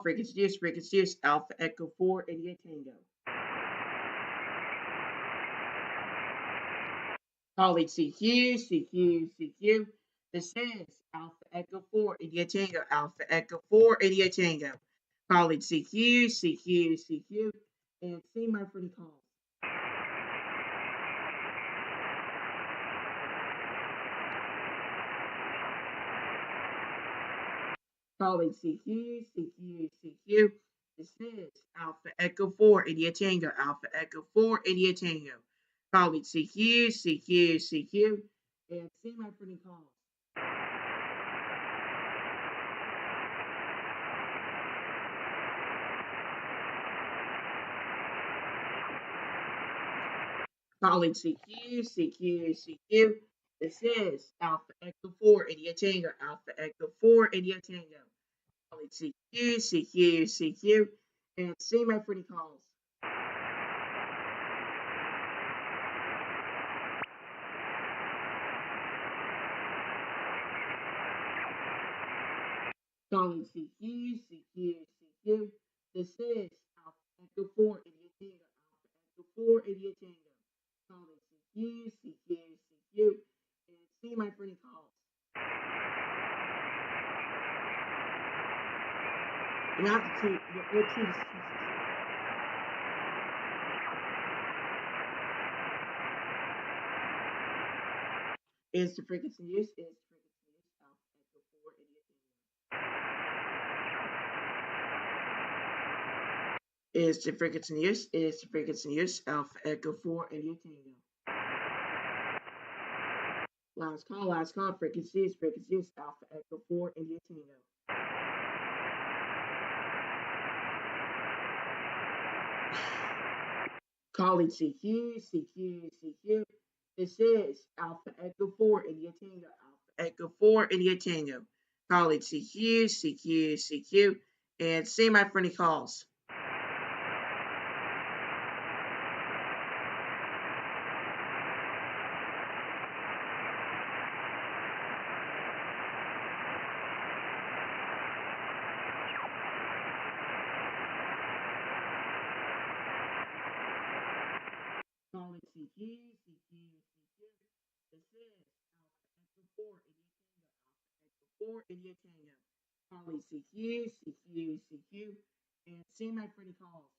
Frequency use, Alpha Echo 4, India Tango. Calling CQ. This is Alpha Echo 4, India Tango, Alpha Echo 4, India Tango. Calling CQ, and see my friend calls. Calling CQ. This is Alpha Echo 4, India Tango, Alpha Echo 4, India Tango. Calling CQ, and see my friend calls. Calling CQ. This is Alpha Echo 4, India Tango, Alpha Echo 4, India Tango. Calling CQ, and see my friend calls. Calling CQ. This is Alpha Echo 4, India Tango, Alpha Echo 4, India Tango. Calling CQ, and see my friend calls. You have to choose what choose. Is the frequency use? Is the frequency use? Alpha Echo 4, India Tango. Is the frequency use? Is the frequency use? Alpha Echo 4, India Tango. Last call, frequency use, Alpha Echo 4, India Tango. Calling CQ. This is Alpha Echo 4, India Tango, Alpha Echo 4, India Tango. Calling CQ, and see my friendly calls. Calling CQ. This is Alpha Echo 4, India Tango, Alpha Echo 4, India Tango. Calling CQ, and see my friendly calls.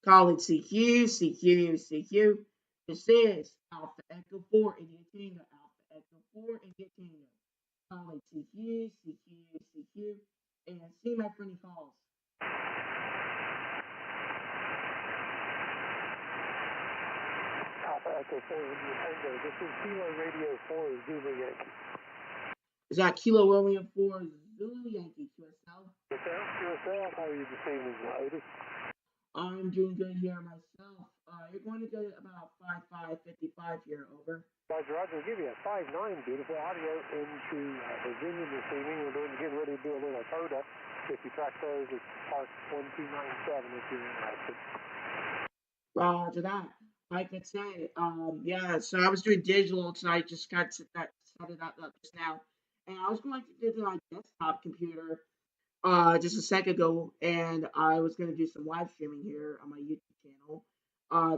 Calling CQ. This is Alpha Echo 4, India Tango, Alpha Echo 4, India Tango. Calling CQ, and see my friendly calls. Alpha Echo 4, India Tango. This is Kilo Radio 4, Zulu Yankee. Is that Kilo Romeo 4, Zulu Yankee, QSL? QSL, how are you this evening, Otis? I'm doing good here myself. You're going to get about 55 here, over. Roger, we'll give you a 5-9, beautiful audio into Virginia this evening. We're getting ready to do a little coda. If you track those, it's Park 1297 if you're interested. Roger that. Like I said, yeah, so I was doing digital tonight, just got set it up just now. And I was going to do my desktop computer just a second ago, and I was going to do some live streaming here on my YouTube channel.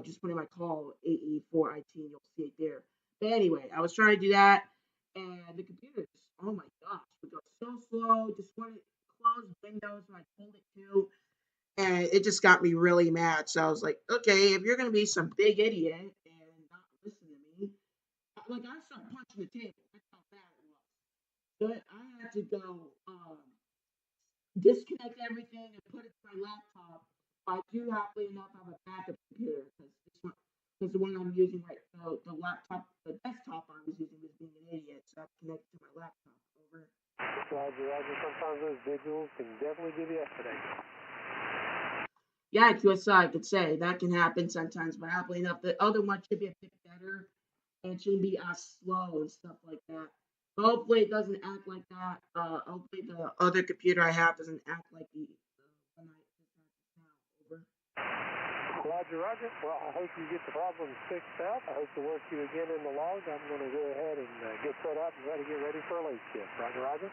Just putting my call AE4IT, and you'll see it there. But anyway, I was trying to do that, and the computer just, oh my gosh, would go so slow. Just wanted to close Windows, and I pulled it too, and it just got me really mad. So I was like, okay, if you're going to be some big idiot and not listen to me, like I started punching the table. That's how bad it was. But I had to go. Disconnect everything and put it to my laptop. I do happily enough have a backup computer because the one I'm using right now, the desktop I was using was being an idiot, so I have to connect it to my laptop. Over. Roger. Sometimes those digitals can definitely give you yesterday. Yeah, QSI, I could say that can happen sometimes, but happily enough, the other one should be a bit better and shouldn't be as slow and stuff like that. But hopefully, it doesn't act like that. Hopefully, the other computer I have doesn't act like the one I just had just now. Over. Roger, roger. Well, I hope you get the problem fixed out. I hope to work you again in the log. I'm going to go ahead and get set up and get ready for a late shift. Roger, roger.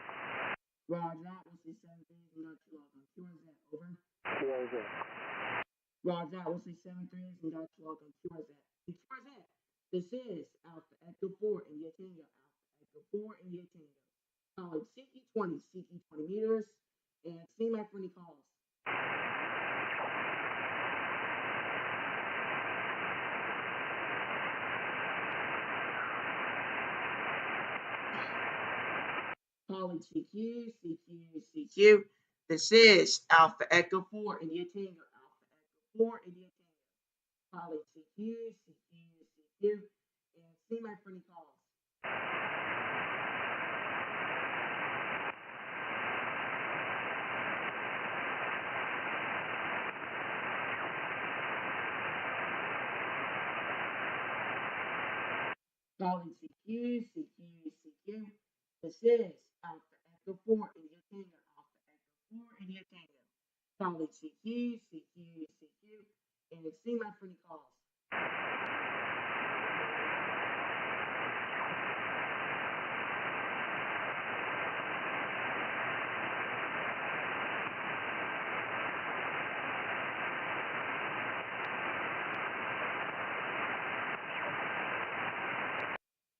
Roger that. We'll see 7-3s and got 2 log on QRZ. Over. QRZ. Roger that. We'll see 7-3s and got 2 log on QRZ. And QRZ, this is Alpha Echo 4 India Tango. Alpha Echo 4 India Tango. College CT20, CT20 meters, and see my for any calls. College CQ, CQ, CQ. This is Alpha Echo 4 India Tango. Alpha Echo 4 India Tango. College CQ, CQ, CQ, and see my for any calls. College CQ, CQ, CQ. This is Alpha Echo 4 India Tango. Alpha Echo 4 India Tango. College CQ, CQ, CQ, and see my for any calls.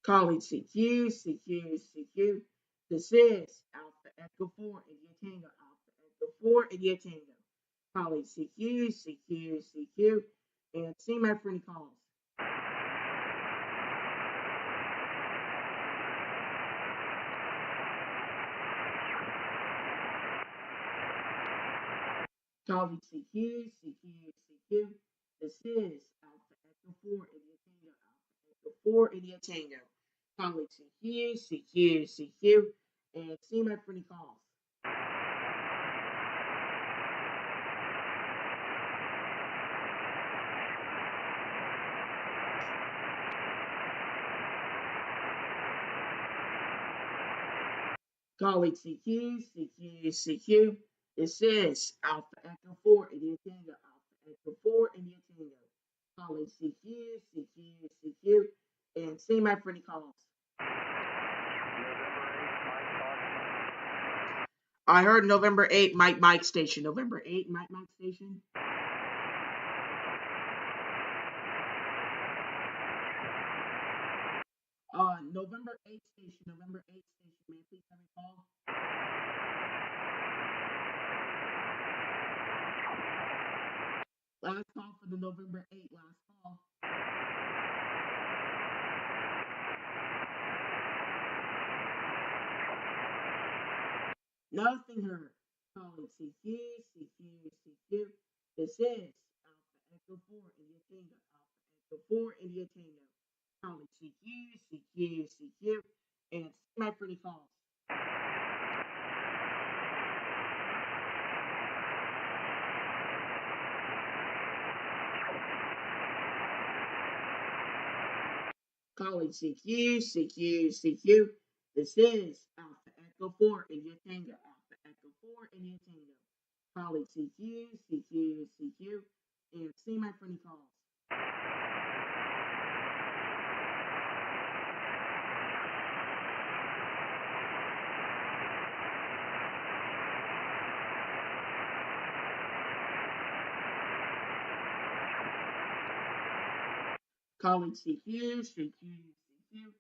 College CQ, CQ, CQ. This is Alpha Echo 4 India Tango. Alpha Echo 4 India Tango. College CQ, CQ, CQ, and see my for any calls. College CQ, CQ, CQ. This is Alpha Echo 4 India Tango. Alpha Echo 4 India Tango. College CQ, CQ, CQ, and see my for any calls. College CQ, CQ, CQ. This is Alpha Echo 4 India Tango. Alpha Echo 4 India Tango. College CQ, CQ, CQ, and see my for any calls. I heard November 8, Mike Station. November 8, Mike Station. November 8 station. November 8 station. May I please have a call? Last call for the November 8. Last call. Nothing heard. Calling CQ, CQ, CQ. This is Alpha Echo 4 India Tango. Alpha Echo 4 India Tango. Calling CQ, CQ, CQ, and see my pretty calls. Calling CQ, CQ, CQ. This is Alpha Echo 4 India Tango. Alpha Echo 4 India Tango. Calling CQ, CQ, CQ, and see my pretty calls. Calling CQ, CQ, CQ.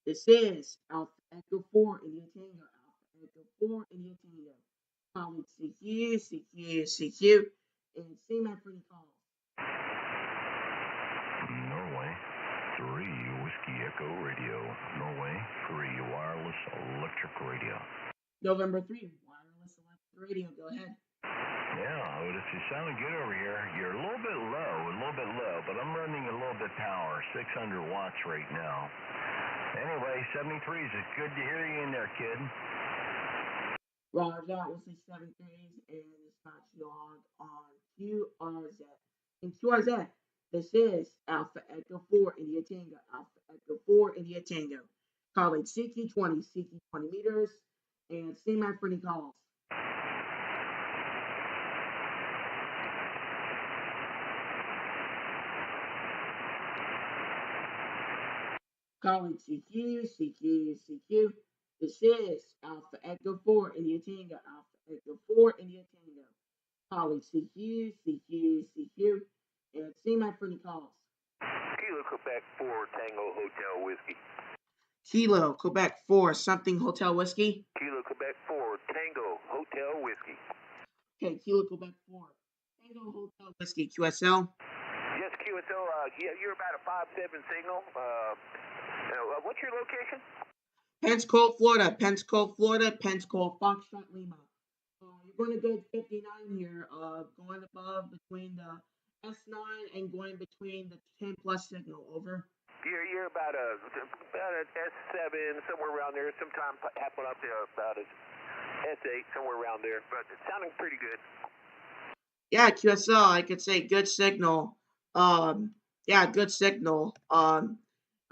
This is Alpha Echo 4 India Tango. Alpha Echo 4 India Tango. Calling CQ, CQ, CQ, and see my pretty calls. Norway 3 Whiskey Echo Radio. Norway 3 Wireless Electric Radio. November 3 Wireless Electric Radio. Go ahead. Yeah, well, if you sounded good over here, you're a little bit low, but I'm running a little bit power, 600 watts right now. Anyway, 73s, it's good to hear you in there, kid. Roger that. We'll see 7-3s and dispatch log on QRZ. And QRZ, this is Alpha Echo 4 India Tango. Alpha Echo 4 India Tango. Calling CQ20, CQ20 meters, and see my pretty calls. Calling CQ, CQ, CQ. This is Alpha Echo 4 India Tango, Alpha Echo 4 India Tango. Calling CQ, CQ, CQ. And see my friendly calls. Kilo Quebec 4 Tango Hotel Whiskey. Kilo, Quebec 4, something Hotel Whiskey. Kilo Quebec 4 Tango Hotel Whiskey. Okay, Kilo, Quebec 4. Tango Hotel Whiskey, QSL. Yes, QSL, you're about a 5-7 signal. What's your location? Pensacola, Florida, Pensacola, Florida, Pensacola, Foxtrot, Lima. You're going to go 59 here, going above between the S9 and going between the 10 plus signal, over. You're about a S7, somewhere around there. Sometime happen up to about a S8, somewhere around there. But it's sounding pretty good. Yeah, QSL, I could say good signal. Yeah, good signal.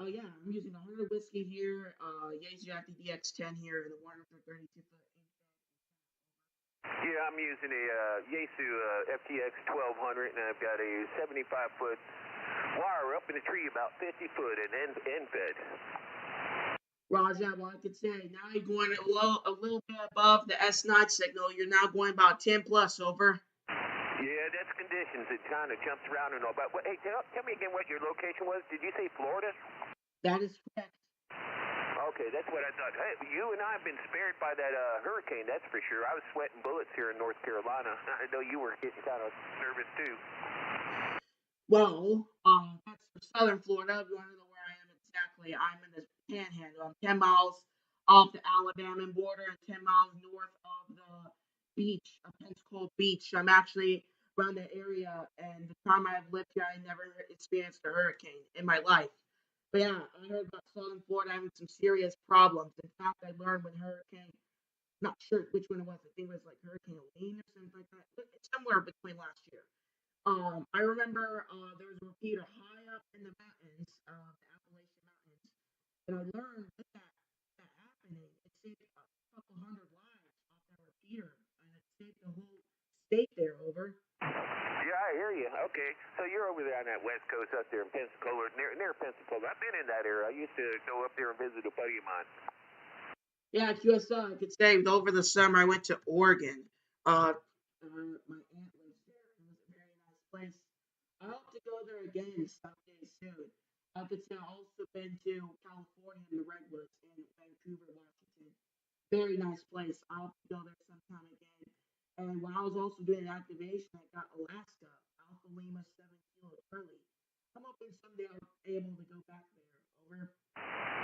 Oh yeah, I'm using a 100 whiskey here. Yaesu Active DX10 here, and a 132 foot. Yeah, I'm using a Yaesu FTX 1200, and I've got a 75-foot wire up in a tree about 50 foot and end fed. Roger, well, I could say now you're going a little bit above the S9 signal. You're now going about 10 plus, over. Yeah, that's conditions. It kind of jumps around and all. But hey, tell me again what your location was. Did you say Florida? That is correct. Okay, that's what I thought. Hey, you and I have been spared by that hurricane, that's for sure. I was sweating bullets here in North Carolina. I know you were getting kind of nervous too. Well, that's for southern Florida. If you want to know where I am exactly, I'm in the Panhandle. I'm 10 miles off the Alabama border and 10 miles north of the beach, Pensacola Beach. I'm actually around the area, and the time I've lived here, I never experienced a hurricane in my life. But yeah, I heard about southern Florida having some serious problems. In fact, I learned when hurricane, not sure which one it was. I think it was like Hurricane Helene or something like that. But it's somewhere between last year. I remember there was a repeater high up in the mountains, the Appalachian Mountains, and I learned with that happening, it saved a couple hundred lives off that repeater, and it saved the whole state there, over. Yeah, I hear you. Okay, so you're over there on that west coast up there in Pensacola, near Pensacola. I've been in that area. I used to go up there and visit a buddy of mine. Yeah, QSL, I could say over the summer I went to Oregon. My aunt lives there. It was a very nice place. I hope to go there again someday soon. I could say I've also been to California in the Redwoods and Vancouver, Washington. Very nice place. I hope to go there sometime again. And when I was also doing an activation, I got Alaska, Alpha Lima 7 Kilo Curly. I'm hoping someday I'll be able to go back there. Over.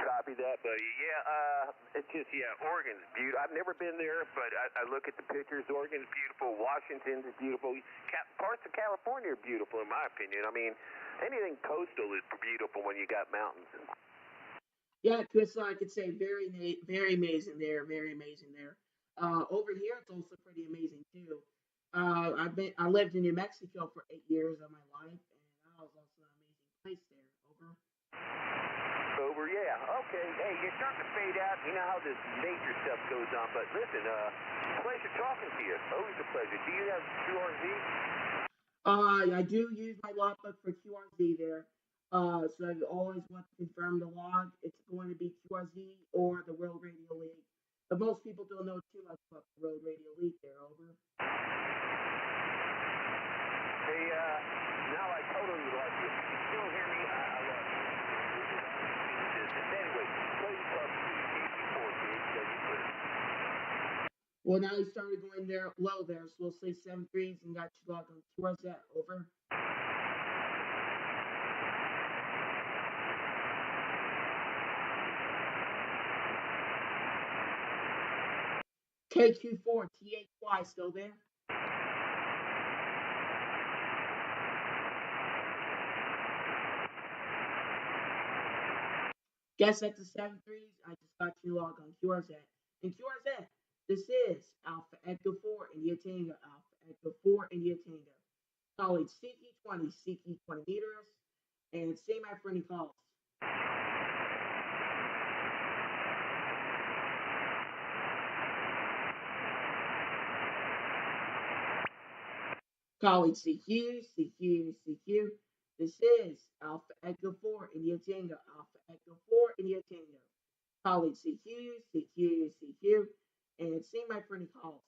Copy that, buddy. It's just, Oregon's beautiful. I've never been there, but I look at the pictures. Oregon's beautiful. Washington's beautiful. Parts of California are beautiful, in my opinion. I mean, anything coastal is beautiful when you got mountains. Yeah, Crystal, I could say very amazing there, very amazing there. Over here, it's also pretty amazing too. I lived in New Mexico for 8 years of my life, and that was also an amazing place there. Over. Over, yeah. Okay. Hey, you're starting to fade out. You know how this nature stuff goes on. But listen, pleasure talking to you. Always a pleasure. Do you have QRZ? I do use my logbook for QRZ there. So I always want to confirm the log. It's going to be QRZ or the World Radio League. But most people don't know too much about the World Radio League there. Over. Hey, now I totally like you. You still hear me? I love you. Anyway, please talk to me. Well, now you started going there low there, so we'll say 7 threes and got you logged on. Where's that? Over. KQ4, THY still there? Guess that's the 7 threes. I just got you logged on QRZ. And QRZ, this is Alpha Echo 4 India Tango. Alpha Echo 4 India Tango. Colleague CQ20, CQ20 meters. And say my for any calls. Colleague CQ, CQ, CQ. This is Alpha Echo 4 India Tango, Alpha Echo 4 India Tango. Calling CQ, CQ, CQ, and see my friendly calls.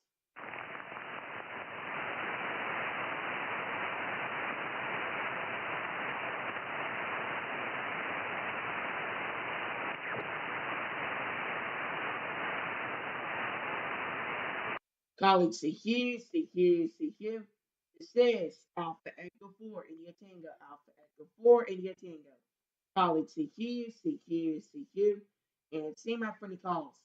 Calling CQ, CQ, CQ. This is Alpha Echo 4 India Tango, Alpha Echo 4 India Tango. Calling CQ, CQ, CQ, and see my friendly calls.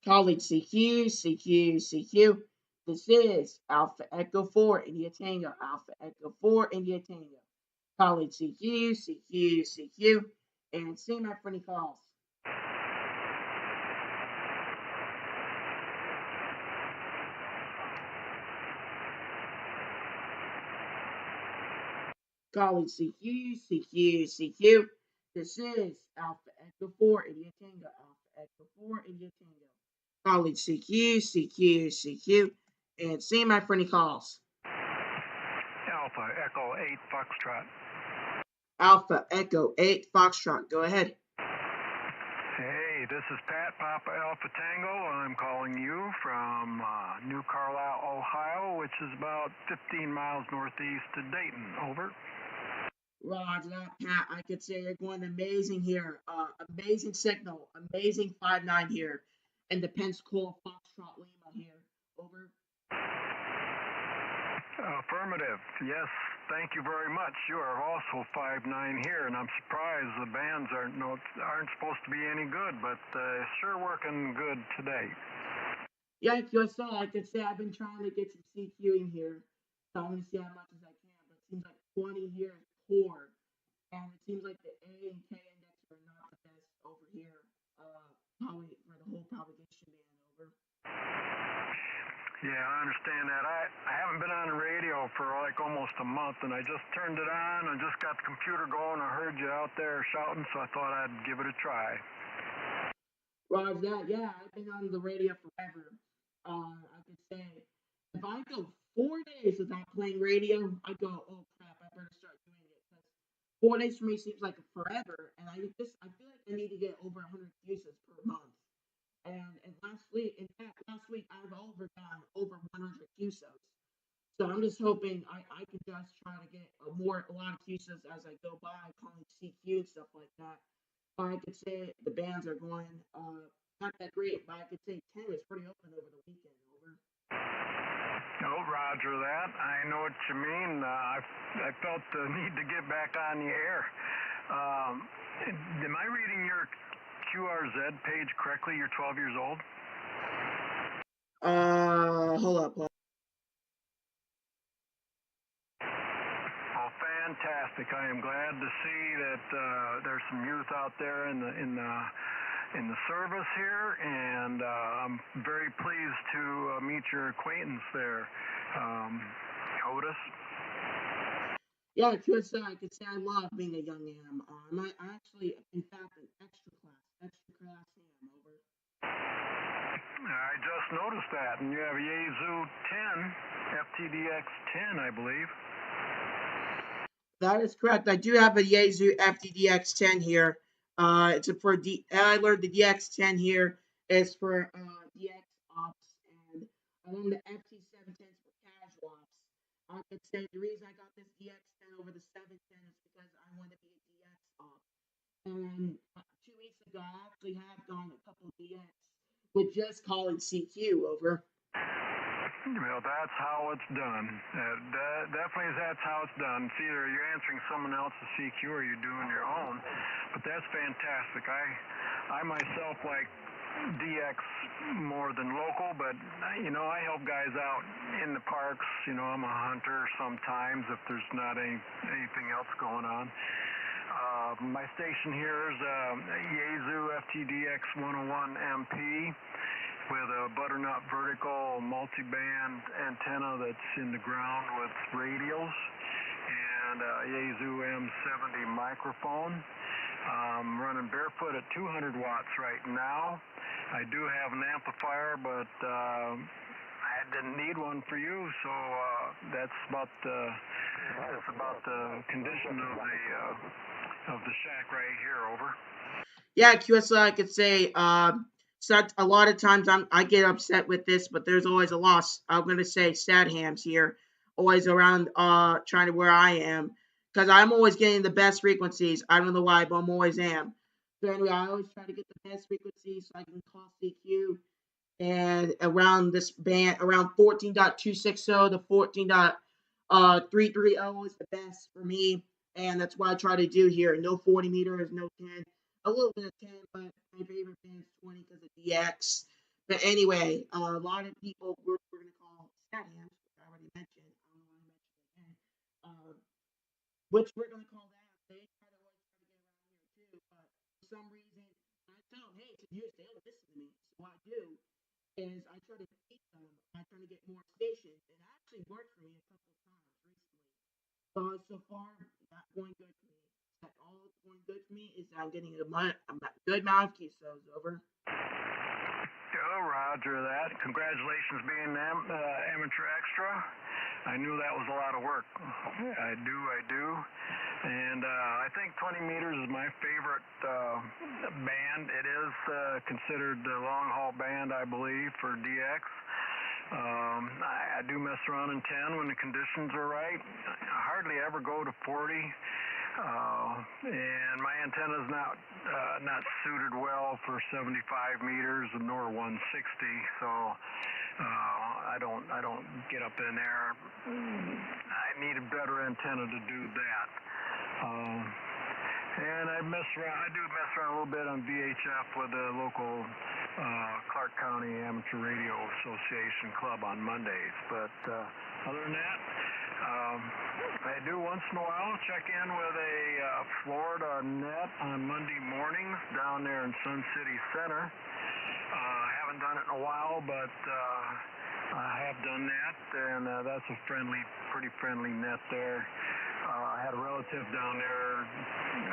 Calling CQ, CQ, CQ. This is Alpha Echo 4 India Tango, Alpha Echo 4 India Tango. Calling CQ, CQ, CQ, and see my friendly calls. Calling CQ, CQ, CQ. This is Alpha Echo 4 India Tango, Alpha Echo 4 India Tango. Calling CQ, CQ, CQ, and see my friendly calls. Alpha Echo 8 Foxtrot. Alpha Echo 8 Foxtrot, go ahead. Hey, this is Pat, Papa Alpha Tango. I'm calling you from New Carlisle, Ohio, which is about 15 miles northeast of Dayton. Over. Roger that, Pat. I could say you're going amazing here. Amazing signal. Amazing 5-9 here. And the Pensacola Foxtrot Lima here. Over. Affirmative. Yes, thank you very much. You are also 5-9 here, and I'm surprised the bands aren't supposed to be any good, but sure working good today. Yeah, QSL, I could say I've been trying to get some CQing here. So I'm going to see how much as I can. But it seems like 20 here is poor. And it seems like the A and K index are not the best over here. Probably for the whole propagation band. Over. Yeah, I understand that. I haven't been on the radio for like almost a month, and I just turned it on. I just got the computer going. I heard you out there shouting, so I thought I'd give it a try. Roger that. Yeah, I've been on the radio forever. I could say if I go 4 days without playing radio, I go, oh crap, I better start doing it because 4 days for me seems like forever, and I feel like I need to get over 100 uses per month. And last week I've overgone over 100 QSOs. So I'm just hoping I can just try to get a lot of QSOs as I go by, calling CQ and stuff like that. I could say the bands are going not that great, but I could say 10 was pretty open over the weekend. Over. Oh, Roger that. I know what you mean. I felt the need to get back on the air. Am I reading your QRZ page correctly? You're 12 years old? Hold up. Well, fantastic. I am glad to see that there's some youth out there in the service here, and I'm very pleased to meet your acquaintance there, Otis. Yeah, I could say I love being a young am. I'm actually, in fact, an extra class am. Over. I just noticed that, and you have a Yaesu 10, FTDX 10, I believe. That is correct. I do have a Yaesu FTDX10 here. It's for I learned the DX10 here is for DX ops, and I learned the FT710 for casual ops. I could say the reason I got this DX10 over the 710 is because I want to be a DX op. And 2 weeks ago, I actually have gone a couple of DX with just calling CQ over. Well, that's how it's done. Definitely, that's how it's done. It's either you're answering someone else's CQ or you're doing your own. But that's fantastic. I myself like DX more than local, but I help guys out in the parks. I'm a hunter sometimes if there's not anything else going on. My station here is Yaesu FTDX 101 MP. With a butternut vertical multi-band antenna that's in the ground with radials, and and Yaesu M70 microphone. Running barefoot at 200 watts right now. I do have an amplifier, but I didn't need one for you, so that's about the condition of the shack right here. Over. Yeah, QSL, I could say, a lot of times I get upset with this, but there's always a loss. I'm gonna say sad hams here, always around trying to where I am, because I'm always getting the best frequencies. I don't know why, but I'm always am. So anyway, I always try to get the best frequencies so I can call CQ and around this band around 14.260 to 14.330 is the best for me, and that's what I try to do here. No 40 meters, no 10, a little bit of 10, but my favorite band is 20 because of DX. But anyway, a lot of people we're gonna call stat hams, which I already mentioned. I don't want to mention it again. Which we're gonna call that. They try to always try to get around here too, but for some reason I tell them, hey, to use they don't listen to me. So what I do is I try to teach them. I try to get more stations. It actually worked for me a couple of times recently. So far, not going good for me. That all that's going good for me is that I'm getting a good amount of QSOs over. Oh, Roger that. Congratulations being amateur extra. I knew that was a lot of work. I do. And I think 20 meters is my favorite band. It is considered the long haul band, I believe, for DX. I do mess around in 10 when the conditions are right. I hardly ever go to 40. And my antenna is not suited well for 75 meters nor 160, so I don't get up in there. I need a better antenna to do that. And I do mess around a little bit on VHF with the local Clark County Amateur Radio Association Club on Mondays. But other than that, I do once in a while check in with a Florida net on Monday mornings down there in Sun City Center. I haven't done it in a while, but I have done that, and that's a pretty friendly net there. I had a relative down there.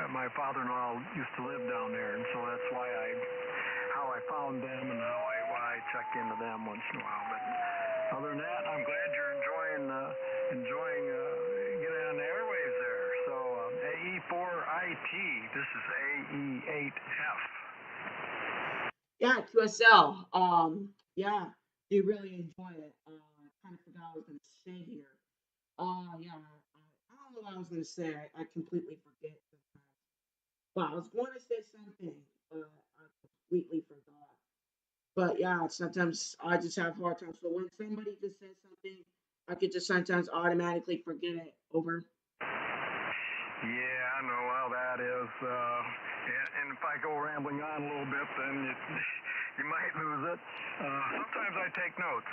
My father-in-law used to live down there, and so that's how I found them and why I check into them once in a while. But other than that, I'm glad you're enjoying getting on the airwaves there. So AE4IT, this is AE8F. Yeah, QSL. Yeah, do really enjoy it. I kind of forgot what I was gonna say here. Yeah, I don't know what I was gonna say. I completely forget sometimes. But I was going to say something, but I completely forgot. But yeah, sometimes I just have hard time. So when somebody just says something, I could just sometimes automatically forget it. Over. Yeah, I know how that is. And if I go rambling on a little bit, then you might lose it. Sometimes I take notes.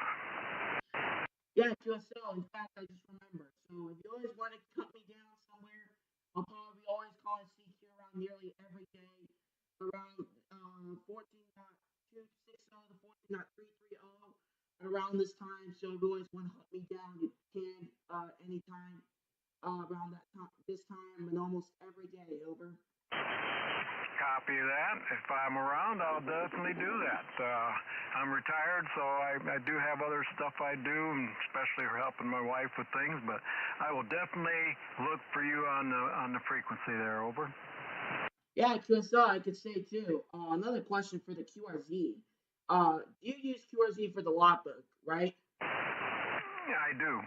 Yeah, QSL. In fact, I just remember. So if you always want to cut me down somewhere, I'll probably always call it CQ around nearly every day, around 14.260 to 14.330, around this time. So if you always want to hunt me down, you can anytime around that time, this time, and almost every day. Over. Copy that. If I'm around, I'll definitely do that. I'm retired, so I do have other stuff I do, and especially for helping my wife with things. But I will definitely look for you on the frequency there. Over. Yeah, QSL, I could say too. Another question for the QRZ. You use QRZ for the logbook, right? Yeah, I do.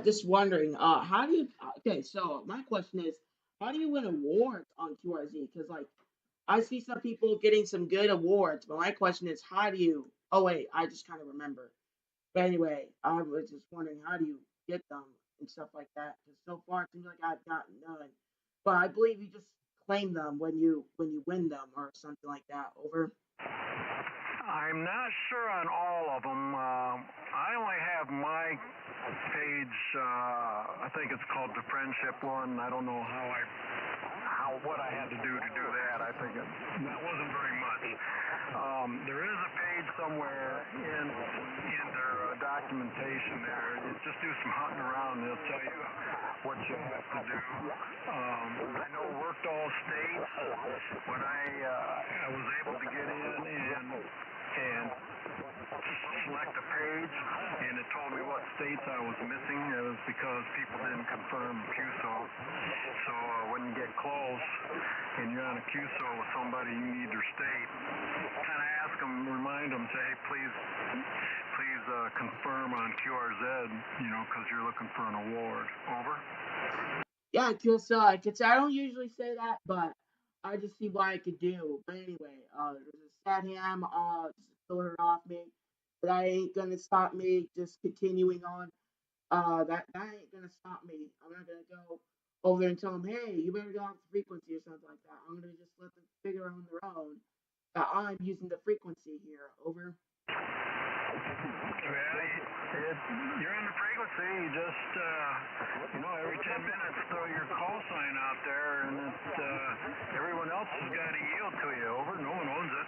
Just wondering, how do you? Okay, so my question is, how do you win awards on QRZ? Because like, I see some people getting some good awards, but my question is, how do you? Oh wait, I just kind of remember. But anyway, I was just wondering, how do you get them and stuff like that? Because so far it seems like I've gotten none. But I believe you just claim them when you win them or something like that. Over. I'm not sure on all of them. I only have my page. I think it's called the Friendship one. I don't know what I had to do that. I think that wasn't very much. There is a page somewhere in their documentation there. You just do some hunting around and they'll tell you what you have to do. I know worked all states when I was able to get in and select a page, and it told me what states I was missing. It was because people didn't confirm QSO. So when you get close and you're on a QSO with somebody, you need their state. Kind of ask them, remind them, say, hey, please confirm on QRZ, because you're looking for an award. Over. Yeah, QSL. I could say I don't usually say that, but I just see what I could do. But anyway, there's a sad ham, just throw her off me, but that ain't gonna stop me just continuing on. That ain't gonna stop me. I'm not gonna go over there and tell them, hey, you better go off the frequency or something like that. I'm gonna just let them figure on their own that I'm using the frequency here. Over. Well, you're on the frequency. You just, every 10 minutes throw your call sign out there, and everyone else has got to yield to you. Over. No one owns it.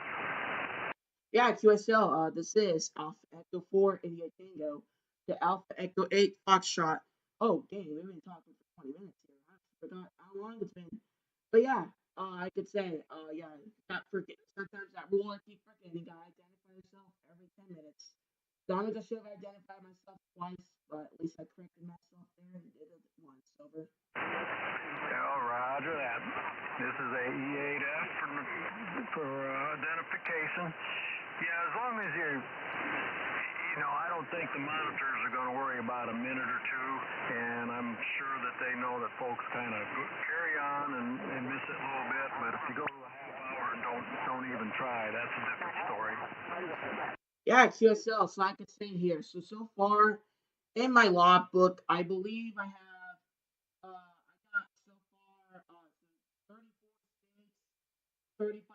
Yeah, QSL. This is Alpha Echo 4 India Tango to Alpha Echo 8 Foxtrot. Oh, dang, we've been talking for 20 minutes here. I forgot how long it's been. But yeah, I could say, yeah, not forget. Sometimes that rule I keep forgetting. Gotta identify yourself every 10 minutes. Donald, I should have identified myself twice, but at least I corrected myself there and did it once. Over. Yeah, roger that. This is a E8F for identification. Yeah, as long as I don't think the monitors are going to worry about a minute or two, and I'm sure that they know that folks kind of carry on and miss it a little bit, but if you go to a half hour and don't even try, that's a different story. Yeah, QSL. So I could say here. So far in my log book, I believe I have. I got so far 34 states, 35, 36, 37,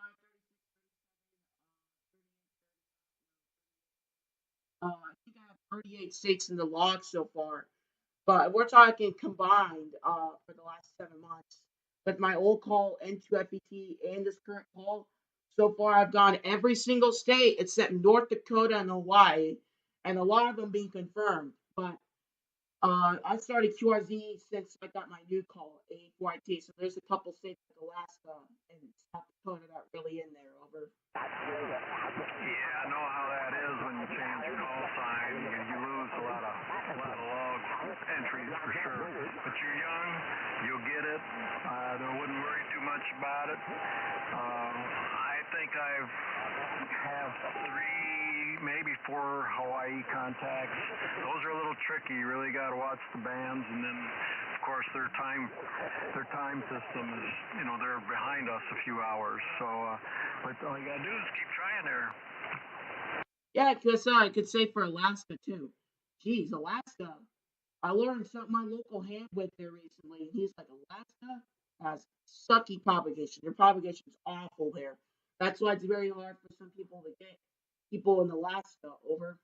I think I have 38 states in the log so far. But we're talking combined for the last 7 months. With my old call, N2FET, and this current call, so far I've gone every single state except North Dakota and Hawaii, and a lot of them being confirmed. But I started QRZ since I got my new call, A4IT. So there's a couple states like Alaska and South Dakota that are really in there. Over. Yeah, I know how that is when you change your call sign. You lose a lot of log entries for sure. But you're young, you'll get it. I wouldn't worry too much about it. I think have 3, maybe 4 Hawaii contacts. Those are a little tricky. You really got to watch the bands, and then of course their time system is, they're behind us a few hours. So, but all you got to do is keep trying there. Yeah, because I could say for Alaska too. Geez, Alaska. I learned something my local hand went there recently, and he's like, Alaska has sucky propagation. Their propagation is awful there. That's why it's very hard for some people to get people in Alaska. Over.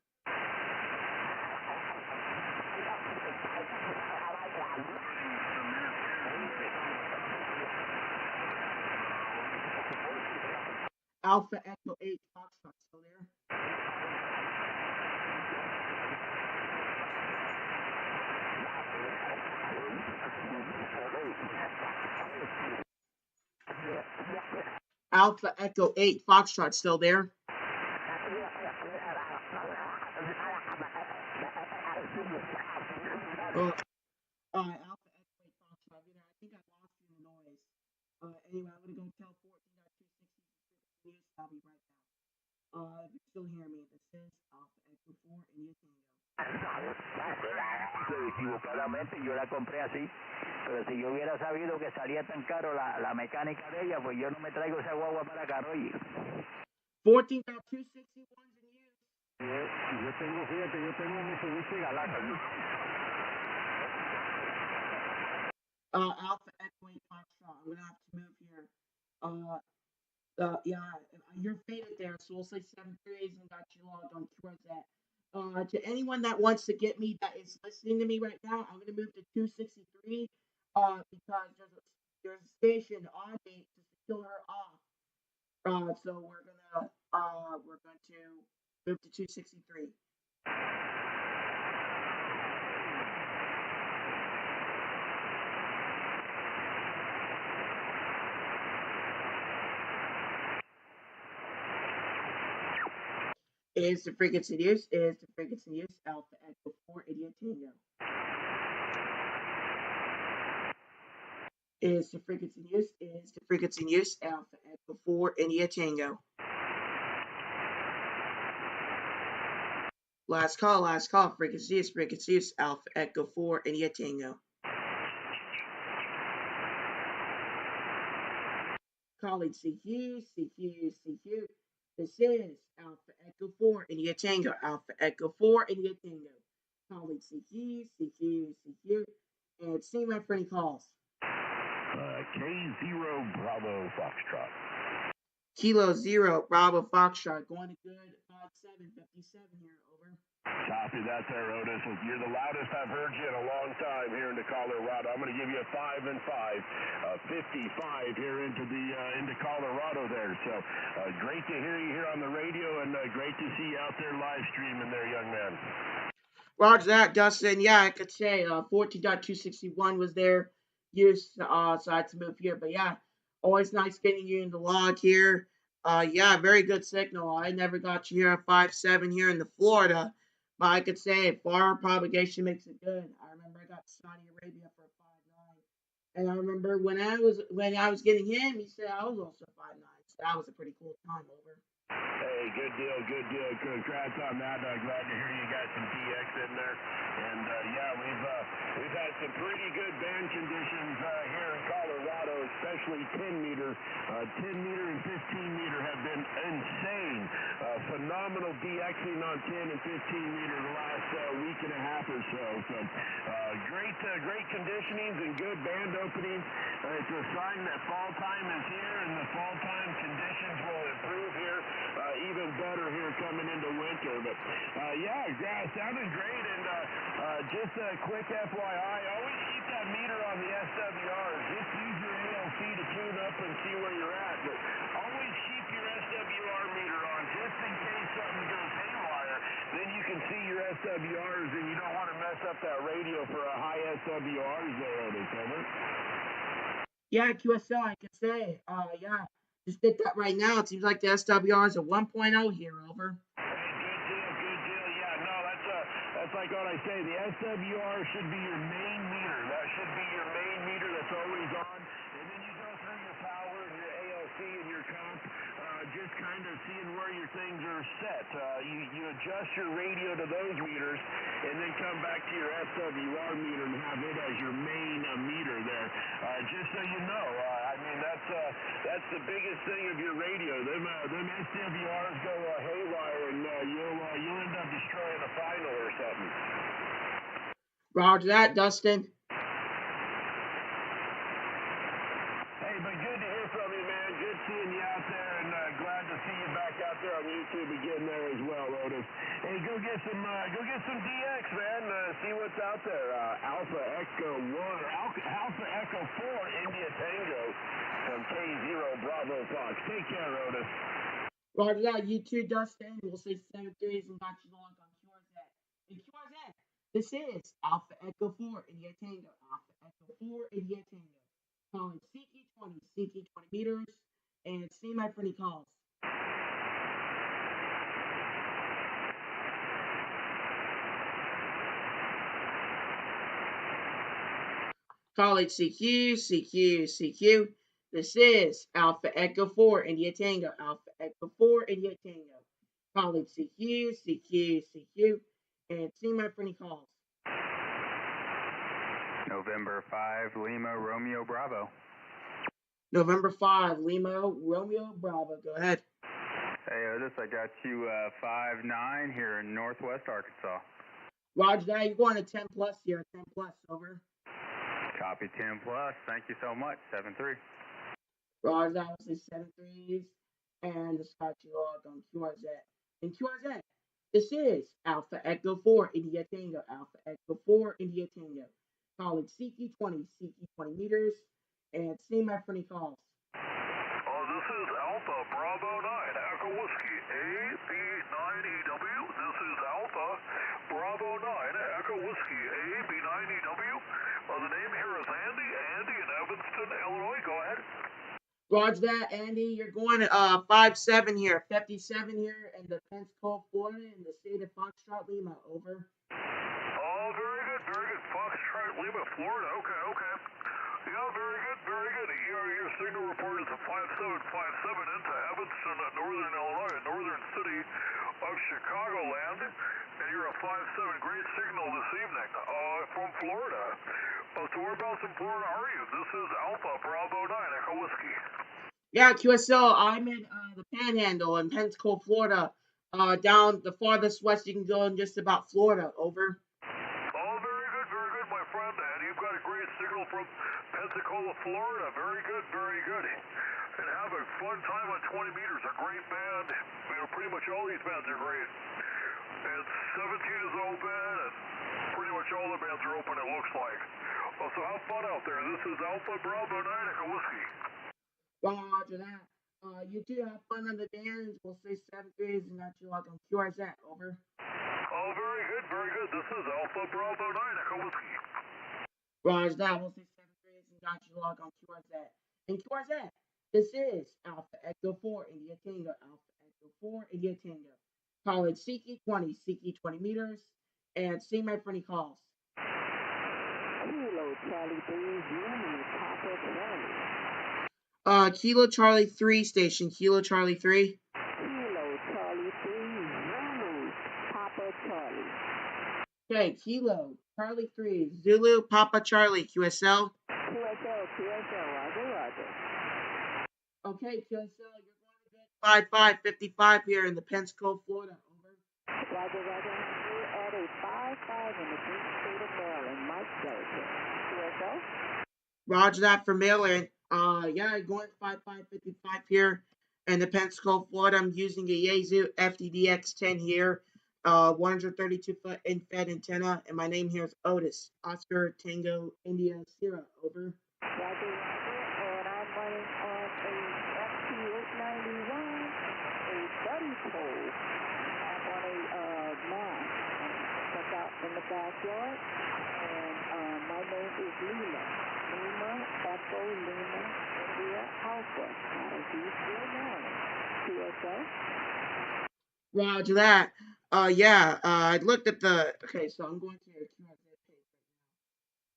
Alpha Echo 8 Foxtrot still there. Alpha Echo 8 Foxtrot still there. Alpha Echo 8 Foxtrot. I think I lost you in the noise. Anyway, I'm gonna go tell 14.260 news. I'll be right back. If you still hear me, this is Alpha Echo 4 in your tango. Equivocadamente yo la compré así, pero si yo hubiera sabido que salía tan caro la mecánica de ella, pues yo no me traigo esa guagua para acá, oye. 14.261's in use. Yo tengo un Mitsubishi Galata. Alpha Echo 8 Foxtrot. I'm gonna have to move here. Yeah, you're faded there, so we'll say 7 3 and got you logged on towards that. To anyone that wants to get me that is listening to me right now, I'm gonna move to 263. Because there's a station on me to kill her off. So we're going to move to 263. Is the frequency in use? Is the frequency in use? Alpha Echo 4 India Tango. Is the frequency in use? Is the frequency in use? Alpha Echo 4 India Tango. Last call, frequency use, Alpha Echo 4 India Tango. Calling CQ. This is Alpha Echo 4 India Tango, Alpha Echo 4 India Tango. Calling CQ. And see my friend calls. K0 Bravo Foxtrot. Kilo 0 Bravo Foxtrot, going to good 5757 here, over. Copy that there, Otis. You're the loudest I've heard you in a long time here into Colorado. I'm going to give you a 5 and 5, 55 here into Colorado there. So great to hear you here on the radio, and great to see you out there live streaming there, young man. Roger that, Dustin. Yeah, I could say 14.261 was there used, so I had to move here. But yeah, always nice getting you in the log here. Yeah, very good signal. I never got you here at 5.7 here in the Florida, but I could say far propagation makes it good. I remember I got Saudi Arabia for 5.9, and I remember when I was getting him, he said I was also 5.9. So that was a pretty cool time, over. Hey, good deal. Congrats on that. Glad to hear you got some DX in there. And yeah, we've had some pretty good band conditions here in Colorado, especially 10 meter. 10 meter and 15 meter have been insane. Phenomenal DXing on 10 and 15 meter the last week and a half or so. So great conditionings and good band openings. It's a sign that fall time is here, and the fall time conditions will improve here. Even better here coming into winter. But yeah, sounding great. And just a quick FYI, always keep that meter on the SWR. Just use your ALC to tune up and see where you're at. But always keep your SWR meter on just in case something goes haywire. Then you can see your SWRs, and you don't want to mess up that radio for a high SWRs there, over. Yeah, QSL, I can say. Yeah. Just did that right now. It seems like the SWR is a 1.0 here, over. Good deal. Yeah, no, that's like what I say. The SWR should be your main meter. That should be your main meter that's always on. And then you go through your power and your ALC and your comp, just kind of seeing where your things are set. You adjust your radio to those meters, and then come back to your SWR meter and have it as your main meter there. Just so you know, I mean that's the biggest thing of your radio. Them SWRs go haywire, and you'll end up destroying a final or something. Roger that, Dustin. Hey, but good to hear from you, man. Good seeing you out there, and glad to see you back out there on YouTube again there as well, Otis. Hey, go get some DX, man. See what's out there. Alpha Echo 1, Alpha Echo 4, India Tango from K0 Bravo Fox. Take care, Otis. Roger that, you too, Dustin. We'll say 7-3s and got you along on QRZ. And QRZ, this is Alpha Echo 4 India Tango. Alpha Echo 4 India Tango. Calling CQ 20 meters, and see my friendly calls. Calling CQ. This is Alpha Echo 4 India Tango. Alpha Echo 4 India Tango. Calling CQ. And see my friendly calls. November 5, Lima, Romeo, Bravo. November 5, Lima, Romeo, Bravo. Go ahead. Hey, Otis, I got you 5-9 here in Northwest Arkansas. Roger that. You're going to 10 plus here. 10 plus, over. Copy 10 plus. Thank you so much. 7-3. Roger that. We'll say 7-3s. And just got you log on QRZ. And QRZ, this is Alpha Echo 4 India Tango. Alpha Echo 4 India Tango. Calling CQ 20 meters. And see my friendly calls. Oh, This is Alpha Bravo 9 Echo Whiskey AB9EW. This is Alpha Bravo 9 Echo Whiskey AB9EW. The name here is Andy. Andy in Evanston, Illinois. Go ahead. Roger that, Andy. You're going 57 here, 57 here in the Pensacola, Florida, in the state of Foxtrot, Lima. Over. Oh, very good, very good. Foxtrot, Lima, Florida. Okay, okay. Yeah, very good, very good. Your signal report is a 5757 into Evanston, northern Illinois, northern city of Chicagoland. And you're a 57. Great signal this evening from Florida. So whereabouts in Florida are you? This is Alpha Bravo 9 Echo Whiskey. Yeah, QSL. I'm in the Panhandle in Pensacola, Florida. Down the farthest west you can go in just about Florida. Over. Oh, very good, my friend. And you've got a great signal from Pensacola, Florida. Very good, very good. And have a fun time on 20 meters. A great band. You know, pretty much all these bands are great. And 17 is open, and pretty much all the bands are open, it looks like. So have fun out there. This is Alpha Bravo 9 Echo Whiskey. Roger that. You two have fun on the bands. We'll say 7-3 and not you log on QRZ. Over. Oh, very good, very good. This is Alpha Bravo 9 Echo Whiskey. Roger that. We'll say 7-3 and not you log on QRZ. And QRZ, this is Alpha Echo 4 India Tango. Alpha Echo 4 India Tango. Call it CK20, CK20 meters. And see my friendly calls. Kilo Charlie 3, Zulu, Papa Charlie. Kilo Charlie 3 station. Kilo Charlie 3. Kilo Charlie 3, Zulu, Papa Charlie. Okay, Kilo Charlie 3, Zulu, Papa Charlie, QSL. QSL, Roger. Okay, QSL, you're going to get 5555 here in the Pensacola, Florida. Over. Roger. We're at a 55 in the great state of Maryland. Mike Delta. QSL. Roger that for Maryland. Yeah, going 5555 here in the Pensacola, Florida. I'm using a Yaesu FDDX10 here, 132-foot in-fed antenna, and my name here is Otis, Oscar Tango India Sierra. Over. Roger. And I'm running on a FT891, a buddy pole. I'm on a mast. Stuck out in the backyard, and my name is Lima. Lima, Echo, Lima, India, Alpha, out of Eastville, Maryland. QSL. Roger that. Yeah, I looked at the, okay, so I'm going to your QRZ page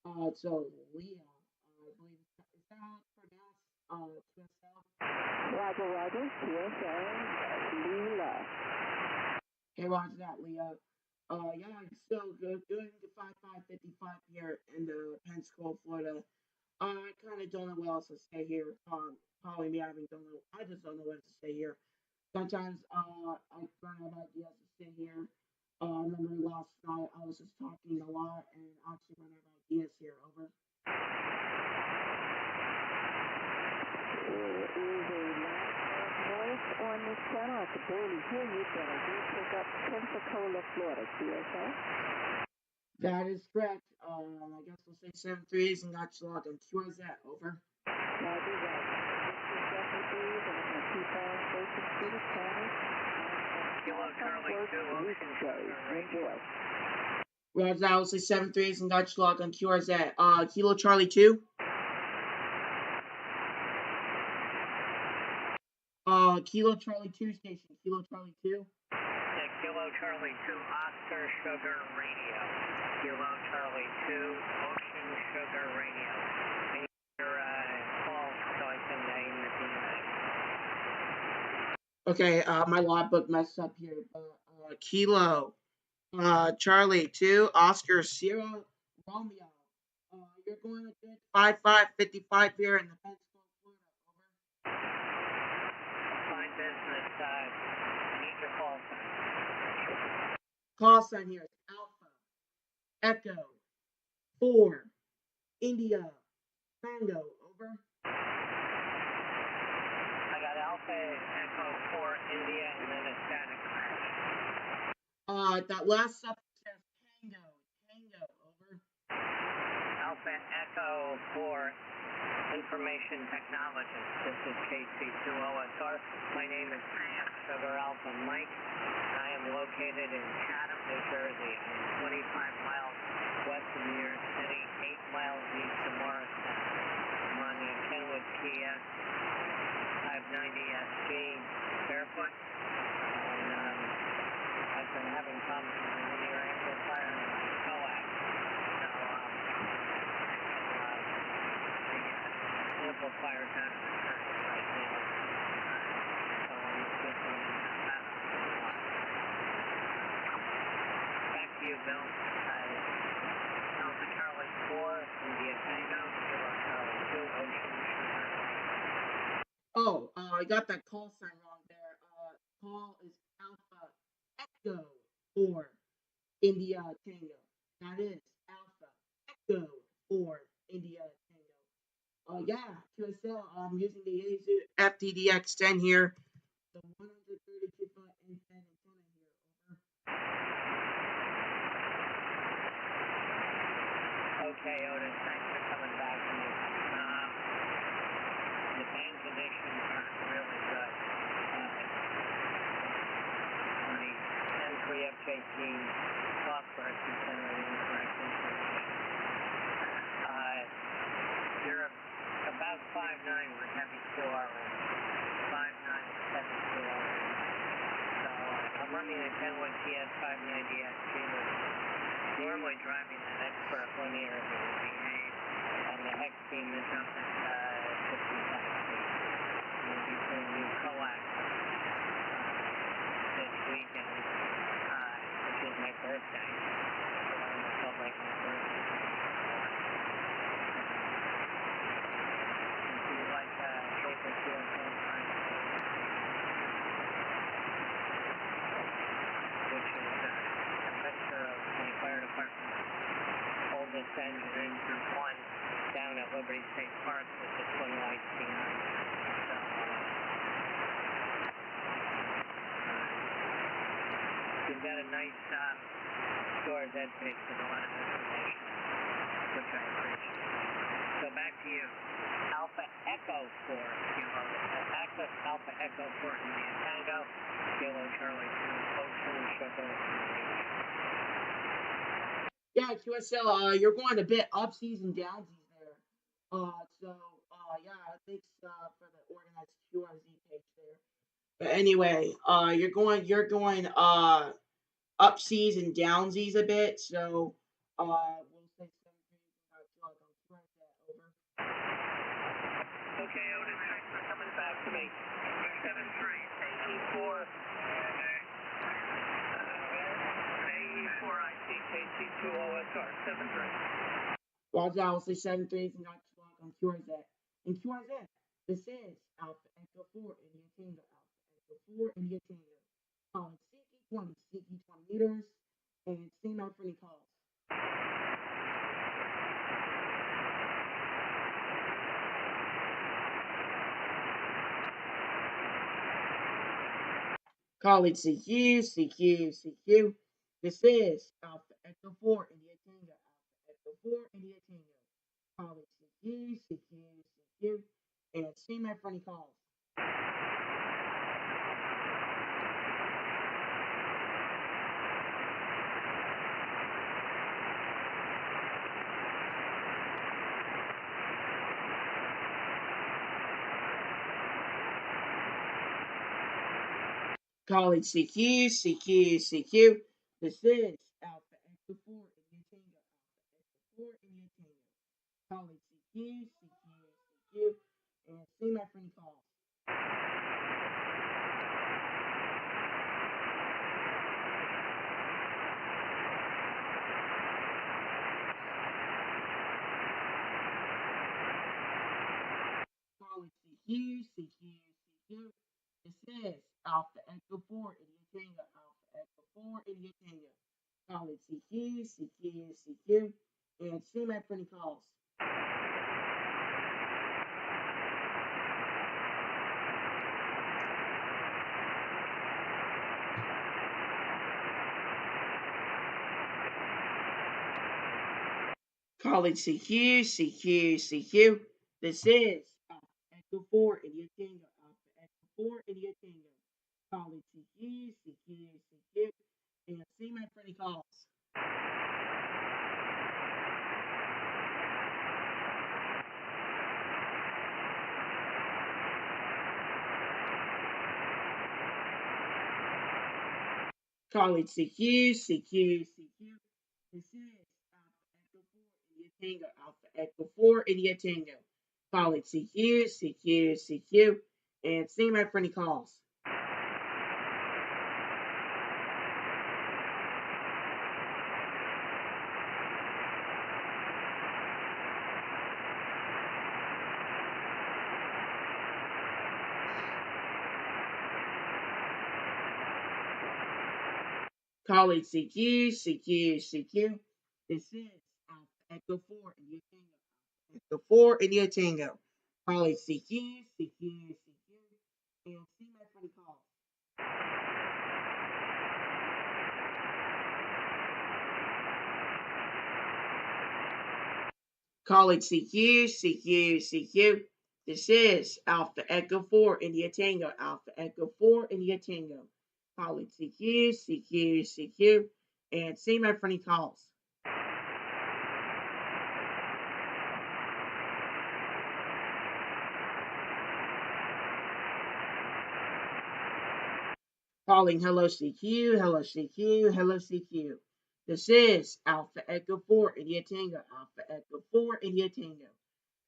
right now. So Leah, I believe, is that how it's pronounced, QSL? Roger, QSL, Leela. Hey, roger that, Leah. Yeah, I'm still good. Doing the 5555 here in the Pensacola, Florida. I kind of don't know what else to say here. Probably me having don't know. I just don't know what to say here. Sometimes I run out of ideas to say here. I remember last night I was just talking a lot and actually run out of ideas here. Over. There is a lot of noise on this channel. I could barely hear you, but I did pick up Pensacola, Florida. QSL. That is correct. I guess we'll say 7-3 and got you logged on QRZ. Over. Roger. Kilo Charlie 2, Ocean Sugar Radio. Roger that. We'll say 7-3 and got you logged on QRZ. Kilo Charlie 2. Kilo Charlie 2 station. Kilo Charlie 2. Yeah, Kilo Charlie 2, Oscar Sugar Radio. Kilo Charlie 2, Ocean Sugar Radio. Make your call so I can name the DNA. Okay, my logbook messed up here. Kilo Charlie 2, Oscar Sierra Romeo. You're going to get 5555 here in the Pensacola, Florida. Over. Fine business. Need your call sign. Call sign here is Alpha Echo 4 India Tango. Over. I got Alpha Echo 4 India and then a static crash. That last sub says Tango. Over. Alpha Echo 4 Information Technologist. This is KC2OSR. My name is Sam Sugar Alpha Mike. I am located in Chatham, New Jersey. I am 25 miles west of New York City, 8 miles east of Morristown. I'm on the Kenwood TS 590SG barefoot, and I've been having problems with the linear amplifier and my coax. So the amplifier's out of the circuit right now. So I'm just running that off. Back to you, Bill. Alpha Charlie 4, India Tango, Kilo Charlie 2, Ocean Sugar. Oh, I got that call sign wrong there. Call is Alpha Echo 4 India Tango. That is Alpha Echo 4 India Tango. Yeah, QSL. I'm using the Yaesu FTDX10 here. The 132 foot antenna here. Over. Okay, Otis, thanks for coming back to me. The band conditions aren't really good. My N3FJT software keeps entering incorrect information. You're about 5'9" with heavy core and 5'9" with heavy core. So I'm running a Kenwood TS 590SG with normally driving an expert linear to behave, and the hex beam is up at 55 feet. We'll be putting new coax this weekend, which is my birthday. So I want to celebrate my birthday. Do you like Shaker Field Campfire? Which is a picture of my fire department's oldest engine, Engine 1, down at Liberty State Park with the twin lights behind. So, you've got a nice Scores Ed page with a lot of information, which I appreciate. So back to you. Alpha Echo 4 Kilo, Alpha Echo 4 India Tango, Kilo Charlie 2, Ocean Sugar. Yeah, QSL, you're going a bit upsies and downsies there. Yeah, thanks for the organized QRZ page there. But anyway, you're going upsies and downsies a bit. So we'll say over. Okay, Otis, thanks for coming back to me. 7384. 84 ICKC2OSR 73. Roger, I'll say 7-3 and not block on QRZ. And QRZ, this is Alpha Echo 4 India Tango. Alpha Echo 4 India Tango. CQ20 meters, and same out for any calls. College CQ. This is Alpha Echo 4 India Tango. Alpha Echo 4 India Tango. College CQ. And same out for any calls. College CQ. This is Alpha Echo 4 India Tango. Alpha Echo 4 India Tango. College CQ. And same out for any calls. College CQ. This is Alpha Echo 4 India Tango. Alpha Echo 4 India Tango. College CQ. And same out for any calls. College CQ. This is Alpha Echo 4 India Tango. Alpha Echo 4 India Tango. Calling CQ, CQ, CQ. And see my friendly calls. Calling CQ, CQ, CQ. This is Alpha Echo 4 India Tango. Alpha Echo 4 India Tango. Calling CQ, CQ, CQ. And see my friendly calls. Calling CQ, CQ, CQ. This is Alpha Echo 4 India Tango. Alpha Echo 4 India Tango. Calling CQ, CQ, CQ. And see my friendly calls. Calling CQ, CQ, CQ. This is Alpha Echo 4 India Tango. Alpha Echo 4 India Tango. Calling CQ, CQ, CQ. And see my friendly calls. Calling Hello CQ, Hello CQ, Hello CQ. This is Alpha Echo 4 India Tango. Alpha Echo 4 India Tango.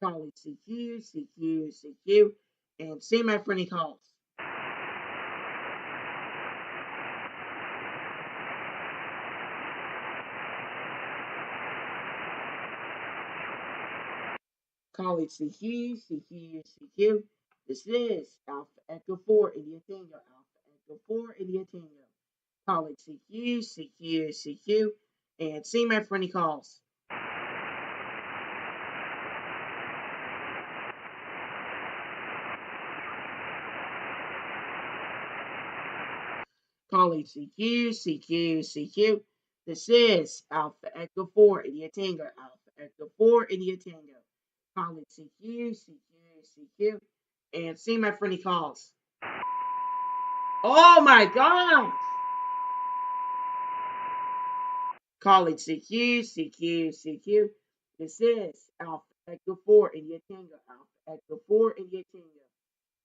Calling CQ, CQ, CQ. And see my friendly calls. Calling CQ, CQ, CQ. This is Alpha Echo 4 India Tango. Alpha Echo 4 India Tango. Calling CQ, CQ, CQ. And see my friendly calls. Calling CQ, CQ, CQ. This is Alpha Echo 4 India Tango. Alpha Echo 4 India Tango. Calling CQ, CQ, CQ. And see my friendly calls. Oh my God! Calling CQ, CQ, CQ. This is Alpha Echo 4 India Tango. Alpha Echo 4 India Tango.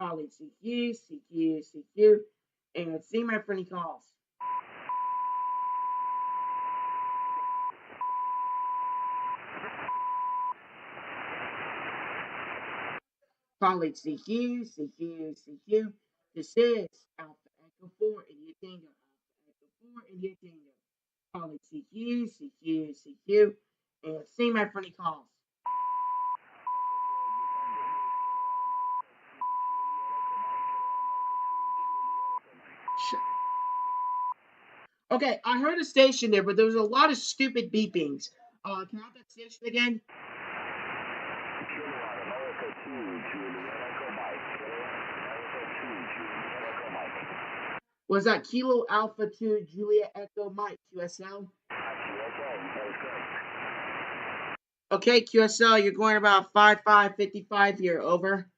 Calling CQ, CQ, CQ. And see my friendly calls. Calling CQ, CQ, CQ. This is Alpha Echo 4 India Tango. Alpha Echo 4 India Tango. Calling CQ, CQ, CQ. And see my friendly calls. Okay, I heard a station there, but there was a lot of stupid beepings. Can I have that station again? Was that Kilo Alpha 2 Julia Echo Mike QSL? Okay, QSL, you're going about 5555 here. Over.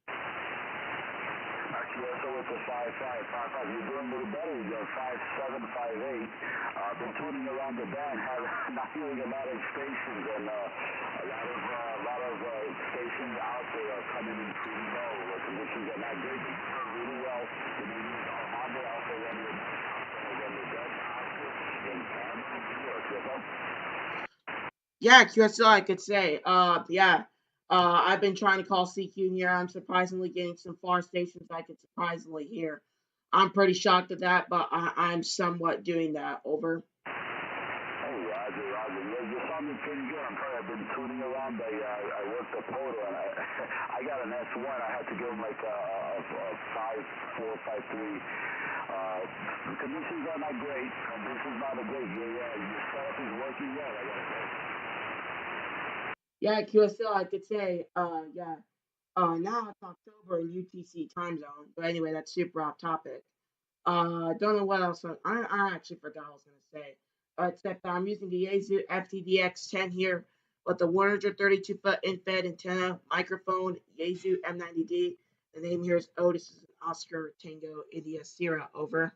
You're doing a little better. You're 5758. Been tuning around the band, not hearing a lot of stations, and a lot of stations out there are coming in pretty low. The conditions are not great. They do really well. The news are Honda also when they're done in New York. Yeah, QSL, I could say. Yeah. I've been trying to call CQ here. I'm surprisingly getting some far stations I could surprisingly hear. I'm pretty shocked at that, but I'm somewhat doing that. Over. Hey, Roger. You're sounding pretty good. I'm sorry, I've been tuning around. I worked the photo, and I got an S1. I had to give him like a 5.4, 5.3. The conditions are not great. Conditions not great. Your setup is working well, I gotta say. Yeah, QSL, I could say. Yeah. Now it's October in UTC time zone. But anyway, that's super off topic. Don't know what else. I actually forgot what I was gonna say. Except I'm using the Yaesu FTDX 10 here. with the 132-foot in-fed antenna, microphone, Yaesu M90D. The name here is Otis Oscar Tango India Sierra. Over.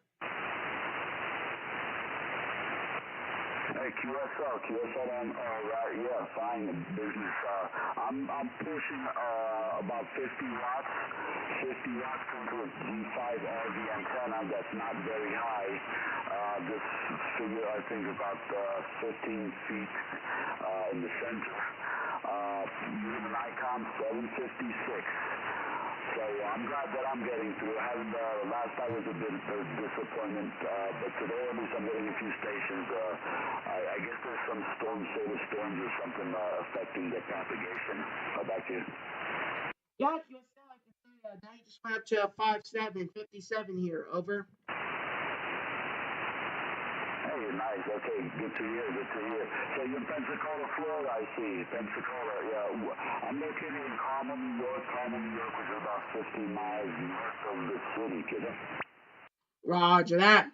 Hey, QSL, right, yeah, fine, business. I'm pushing about 50 watts into a G5 RV antenna that's not very high. This figure, I think, about 15 feet in the center. Using an ICOM 756. So I'm glad that I'm getting through. Last time was a bit of a disappointment, but today at least I'm getting a few stations. I guess there's some solar storms or something affecting the propagation. Back to you. Yeah, QSL, I can say now you just went up to a 57 here. Over. Hey, nice. Okay, good to hear. So you're in Pensacola, Florida, I see. Pensacola, yeah. I'm located in Carmel, New York. Which is about 15 miles north of the city, kiddo. Roger that.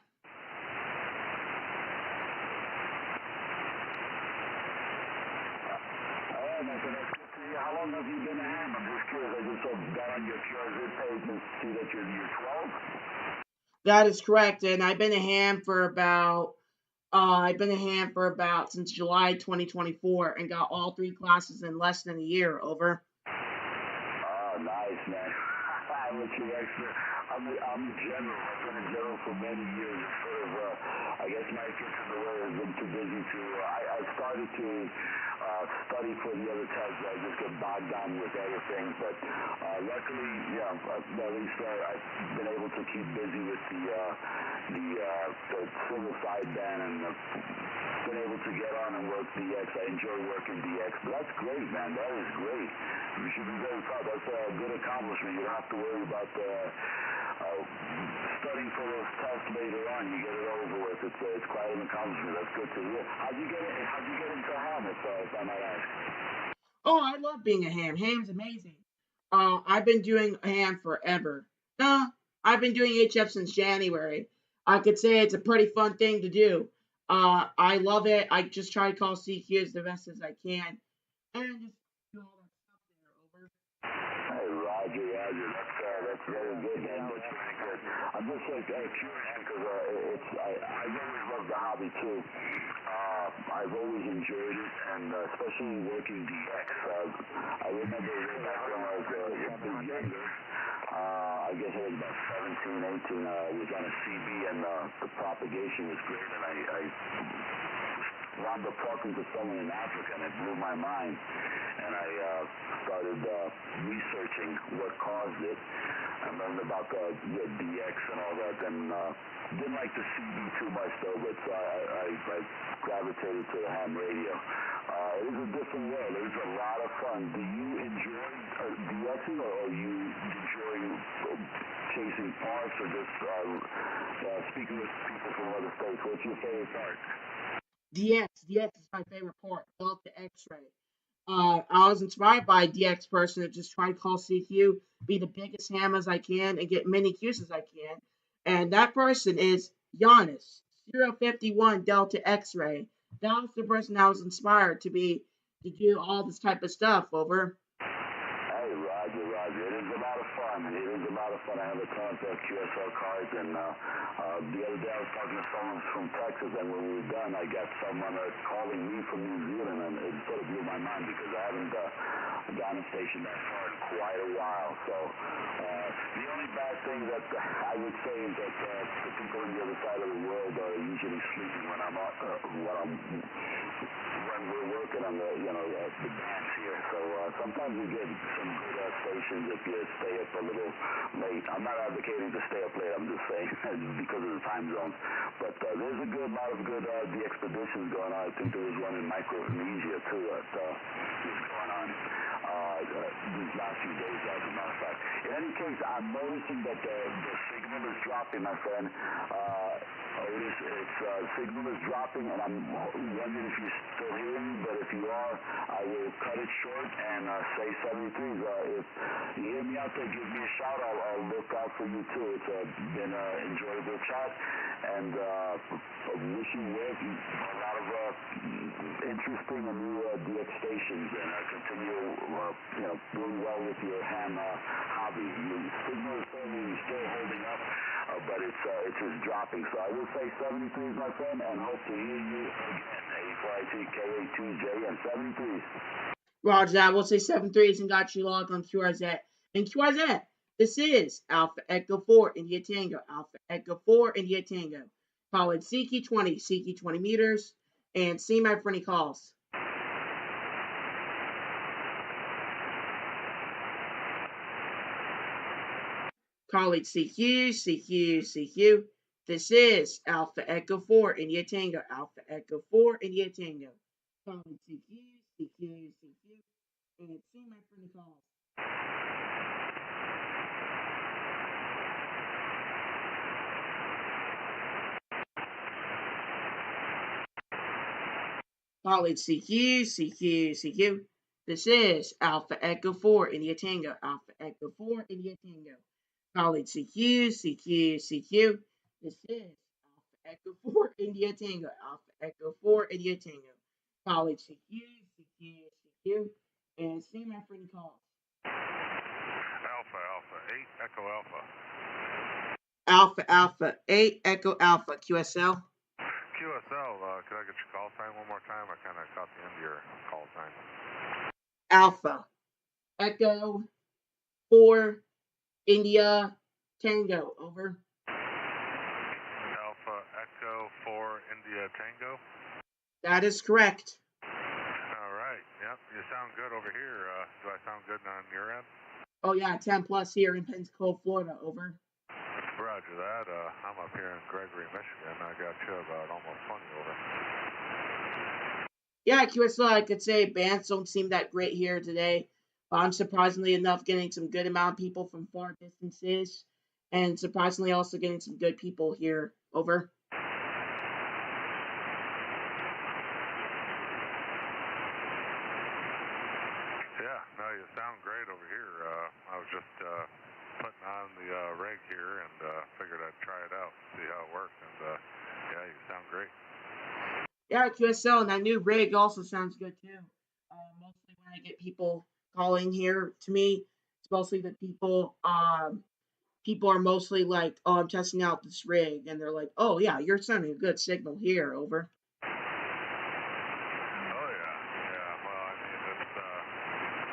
That's good to hear. How long have you been a ham? I'm just curious. I just got on your QRZ page and see that you're 12. That is correct, and I've been a ham for about since July 2024 and got all 3 classes in less than a year. Over. Oh, nice, man. I'm a general. I've been a general for many years. It's sort of, I guess my kids in the way have been too busy to, I started to study for the other tests. I just get bogged down with other things, but luckily, yeah, at least I've been able to keep busy with the single sideband and been able to get on and work DX. I enjoy working DX, but that's great, man. That is great. You should be very proud. That's a good accomplishment. You don't have to worry about studying for those tests later on. You get it over with. It's quite an accomplishment. That's good to hear. How'd you get into ham, if I might ask? Oh, I love being a ham. Ham's amazing. I've been doing ham forever. No, I've been doing HF since January. I could say it's a pretty fun thing to do. I love it. I just try to call CQs the best as I can, and just do all that stuff there. Over. Hey, Roger. That's very good, man. That's very good. I'm just curious because I've always loved the hobby too. I've always enjoyed it, and especially working DX. I remember way back when I was a bit younger. I guess I was about 17, 18. I was on a CB, and the propagation was great, and I wound up talking to someone in Africa, and it blew my mind. And I started researching what caused it. I learned about the DX and all that, and didn't like the CB too much though, but so I gravitated to the ham radio. It is a different world. It is a lot of fun. Do you enjoy DXing, or you enjoy chasing parts, or just speaking with people from other states? What's your favorite part? DX is my favorite part. Delta X-ray. I was inspired by a DX person to just try to call CQ, be the biggest ham as I can, and get many Qs as I can. And that person is Giannis, 051 Delta X-ray. That was the person I was inspired to do all this type of stuff. Over. Hey, Roger. It is a lot of fun. I have a ton of QSL cards, and the other day I was talking to someone from Texas, and when we were done, I got someone calling me from New Zealand, and it sort of blew my mind because I haven't gone and stationed that far in quite a while. So the only bad thing that I would say is that the people on the other side of the world are usually sleeping when we're working on the bands here. So sometimes we get some good stations if you stay up a little late. I'm not advocating to stay up late. I'm just saying because of the time zones. But there's a lot of good the expeditions going on. I think there was one in Micronesia too that is going on these last few days, as a matter of fact. In any case, I'm noticing that the signal is dropping, my friend. Otis, signal is dropping, and I'm wondering if you're still hearing me, but if you are, I will cut it short and say 73s. If you hear me out there, give me a shout. I'll look out for you, too. It's been an enjoyable chat, and wish you well. A lot of interesting and new DX stations, and continue, doing well with your ham hobby. Your signal is still holding up. But it's just dropping. So I will say 73s, my friend, and hope to hear you again. A4ITK2J and 73s. Roger that. We'll say 73s and got you logged on QRZ. And QRZ, this is Alpha Echo 4 India Tango. Alpha Echo 4 India Tango. Call it CQ 20 meters, and see my for any calls. Colleague CQ. This is Alpha Echo 4 India Tango. Alpha Echo 4 India Tango. Colleague CQ. And see my friendly calls. Colleague CQ. This is Alpha Echo 4 India Tango. Alpha Echo 4 India Tango. Colleague CQ. This is Alpha Echo 4 India Tango. Alpha Echo 4 India Tango. Colleague CQ. And see my friendly calls. Alpha 8 Echo Alpha. Alpha 8 Echo Alpha. QSL. QSL, could I get your call sign one more time? I kind of caught the end of your call sign. Alpha Echo 4 India Tango. Over. Alpha Echo 4 India Tango. That is correct. All right. Yep. You sound good over here. Do I sound good on your end? Oh yeah, 10 plus here in Pensacola, Florida. Over. Roger that. I'm up here in Gregory, Michigan. I got you about almost 20 over. Yeah, QSL, I could say bands don't seem that great here today. I'm surprisingly enough getting some good amount of people from far distances, and surprisingly also getting some good people here. Over. Yeah, no, you sound great over here. I was just putting on the rig here and figured I'd try it out, see how it works, and yeah, you sound great. Yeah, QSL, and that new rig also sounds good too. Mostly when I get people calling here to me, it's mostly that people are mostly like, oh, I'm testing out this rig, and they're like, oh yeah, you're sending a good signal here. Over. Oh yeah. Well, I mean, it's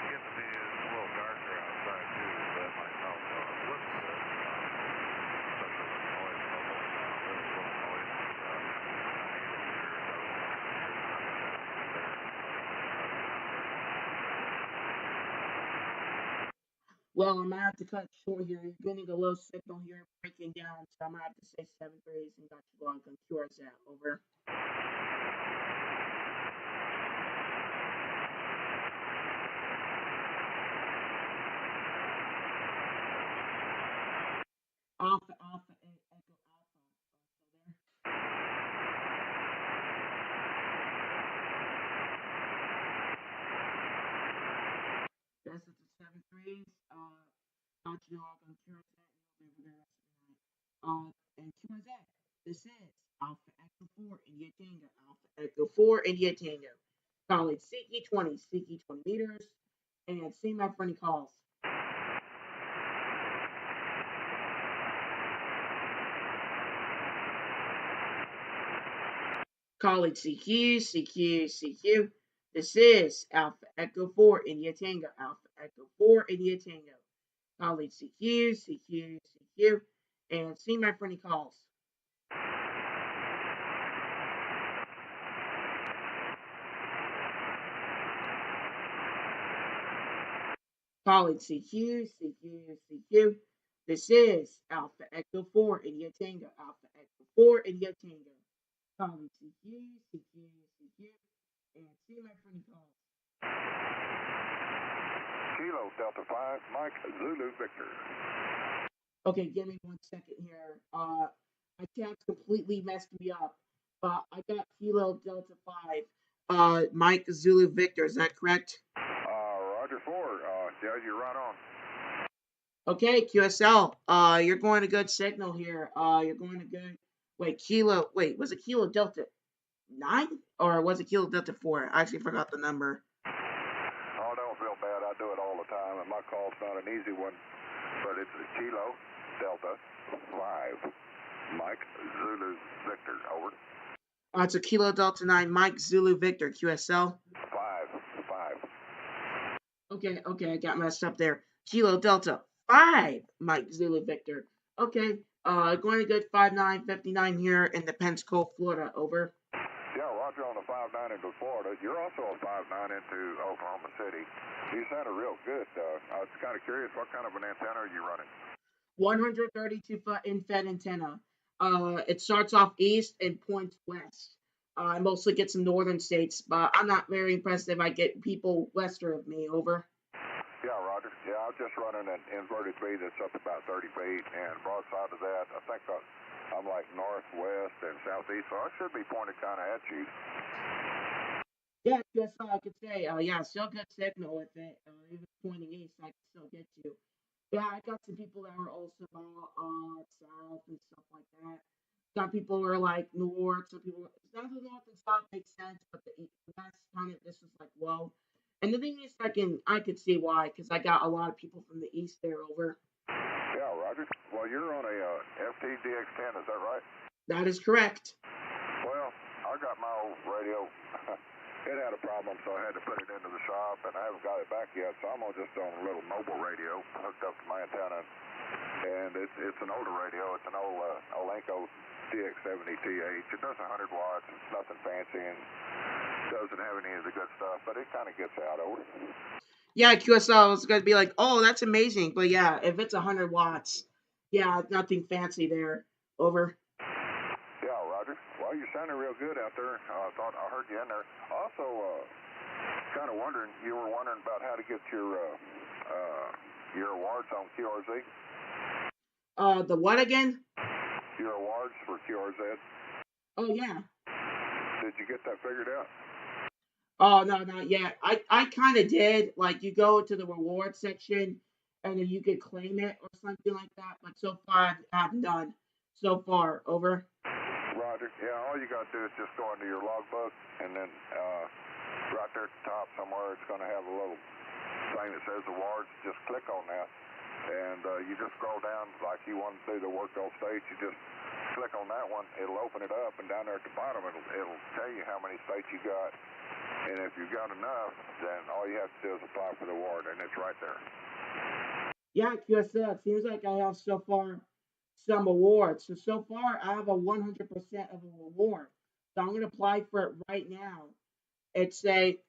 getting to be a little darker outside too, so that might help. Listen to it, especially with noise level. There's a little noise. Well, I'm gonna have to cut it short here. You're getting a low signal here, breaking down, so I'm gonna have to say 73s and got you logged on QRZ. Over. Alpha 8 Echo Alpha. Still there? That's at the 73s. Got you logged on QRZ, and you'll be able to rest tonight. And QRZ, this is Alpha Echo 4 India Tango. Alpha Echo 4 India Tango. Calling CQ 20 meters, and see my friendly calls. Calling CQ. This is Alpha Echo 4 India Tango. Alpha Echo 4 India Tango. Calling CQ. And see my friendly calls. Calling CQ. This is Alpha Echo 4 India Tango. Alpha Echo 4 India Tango. Calling CQ. And see my friendly calls. Kilo Delta 5, Mike Zulu Victor. Okay, give me 1 second here. My tabs completely messed me up. But I got Kilo Delta 5. Mike Zulu Victor, is that correct? Roger 4. Yeah, you're right on. Okay, QSL. You're going to good signal here. You're going to good. Wait, Kilo. Wait, was it Kilo Delta 9 or was it Kilo Delta 4? I actually forgot the number. Oh, don't feel bad. I do it all the time, and my call's not an easy one, but it's a Kilo Delta 5. Mike Zulu Victor, over. It's a Kilo Delta 9, Mike Zulu Victor, QSL. 5. Okay, I got messed up there. Kilo Delta 5, Mike Zulu Victor. Okay, going to good 5959 here in the Pensacola, Florida, over. Yeah, Roger on the 5-9 into Florida. You're also a 5-9 into Oklahoma City. You sounded real good. I was kind of curious, what kind of an antenna are you running? 132 foot infed antenna. It starts off east and points west. I mostly get some northern states, but I'm not very impressed if I get people western of me, over. Yeah, Roger. Yeah, I'm just running an inverted V that's up about 30 feet, and broadside to that, I think I'm like northwest and southeast, so I should be pointed kind of at you. Yeah, that's all I could say. Yeah, still good signal with it. Even pointing east, I can still get you. Yeah, I got some people that were also south and stuff like that. Some people were like north. Some people some of the north and south makes sense, but the west kind of this was like whoa. And the thing is, I could see why because I got a lot of people from the east there over. Yeah, Roger. Well, you're on a FTDX10, is that right? That is correct. Well, I got my old radio. It had a problem, so I had to put it into the shop, and I haven't got it back yet, so I'm just on a little mobile radio hooked up to my antenna. And it's an older radio. It's an old Olenco DX70TH. It does 100 watts. It's nothing fancy and doesn't have any of the good stuff, but it kind of gets out over. Yeah, QSL was gonna be like, oh, that's amazing, but yeah, if it's 100 watts, yeah, nothing fancy there. Over. Yeah, Roger. Well, you're sounding real good out there. I thought I heard you in there. Also, kind of wondering, you were wondering about how to get your awards on QRZ? The what again? Your awards for QRZ. Oh yeah. Did you get that figured out? Oh no, not yet. I kind of did. Like you go to the reward section, and then you could claim it or something like that. But so far, I haven't done. So far, over. Roger. Yeah, all you got to do is just go into your logbook, and then right there at the top somewhere, it's going to have a little thing that says awards. Just click on that, and you just scroll down like you want to do the Workville states. You just click on that one. It'll open it up, and down there at the bottom, it'll tell you how many states you got. And if you've got enough, then all you have to do is apply for the award, and it's right there. Yeah, QSL. It seems like I have so far some awards. So far, I have a 100% of a reward. So I'm gonna apply for it right now. It's a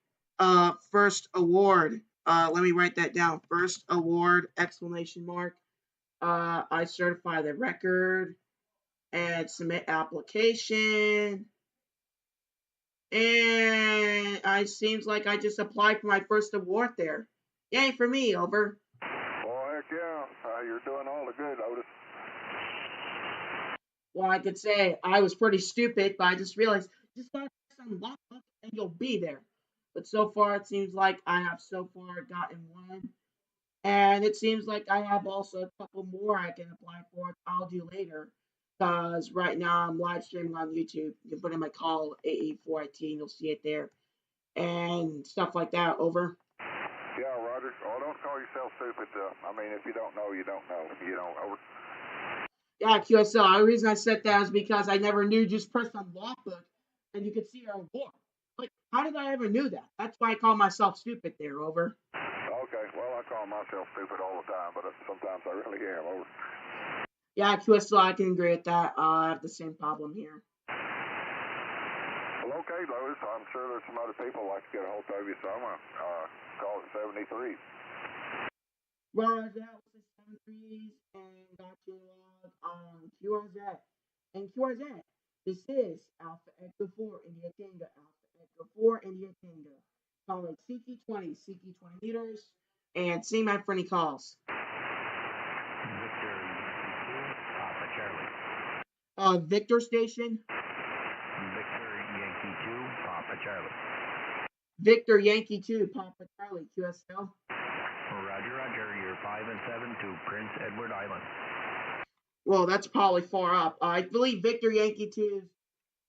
first award. Let me write that down. First award exclamation mark. I certify the record and submit application. And it seems like I just applied for my first award there. Yay for me, over. Well, heck yeah. You're doing all the good, Otis. Well, I could say I was pretty stupid, but I just realized just gotta press on lockbook and you'll be there. But so far, it seems like I have so far gotten one. And it seems like I have also a couple more I can apply for. I'll do later. Because right now I'm live streaming on YouTube. You can put in my call AE4IT and you'll see it there. And stuff like that. Over. Yeah, Roger. Oh, don't call yourself stupid. I mean, if you don't know, you don't know. You know, over. Yeah, QSL. The reason I said that is because I never knew just press on logbook and you could see our award. Like, how did I ever knew that? That's why I call myself stupid there. Over. Okay, well, I call myself stupid all the time, but sometimes I really am. Over. Yeah, QSL, I can agree with that. I have the same problem here. Well, okay, Lois. I'm sure there's some other people like to get a hold of you, so I'm going to call it 73. Roger, that was the 73s and got your log on QRZ. And QRZ, this is Alpha Echo 4 India Tango, Alpha Echo 4 India Tango. Call it CQ20, CQ20 meters, and see my for any calls. Victor, Papa Charlie. Victor Station. Victor Yankee 2, Papa Charlie. Victor Yankee 2, Papa Charlie, QSL. Roger, Roger. You're 5 and 7 to Prince Edward Island. Well, that's probably far up. I believe Victor Yankee 2 is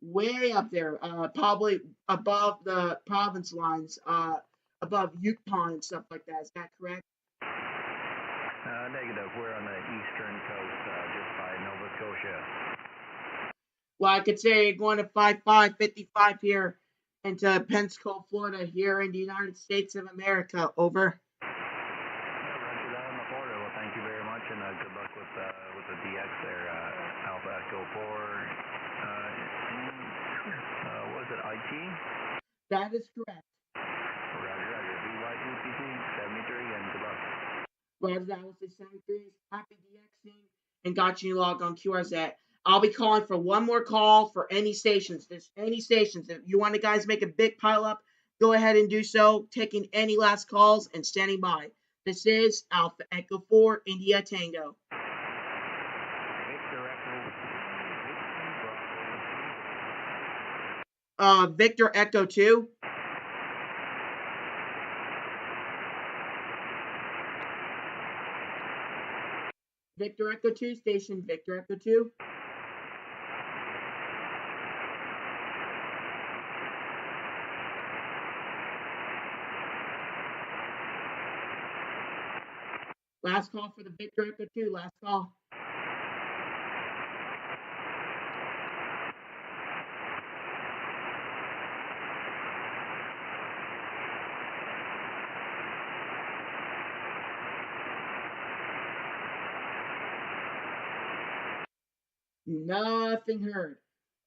way up there, probably above the province lines, above Yukon and stuff like that. Is that correct? Negative. We're on the eastern coast, just by Nova Scotia. Well, I could say going to 5555 here into Pensacola, Florida, here in the United States of America. Over. Roger that on the border. Well, thank you very much, and good luck with the DX there. Alpha Echo 4. Was it IT? That is correct. Roger, Roger. BYUTC 73, and good luck. Roger, that was the 73. Happy DXing and got you logged on QRZ. I'll be calling for one more call for any stations. There's any stations. If you want to guys make a big pile up, go ahead and do so. Taking any last calls and standing by. This is Alpha Echo 4 India Tango. Victor Echo 2. Victor Echo 2 station. Victor Echo 2. Last call for the Victor Echo 2. Last call. Nothing heard.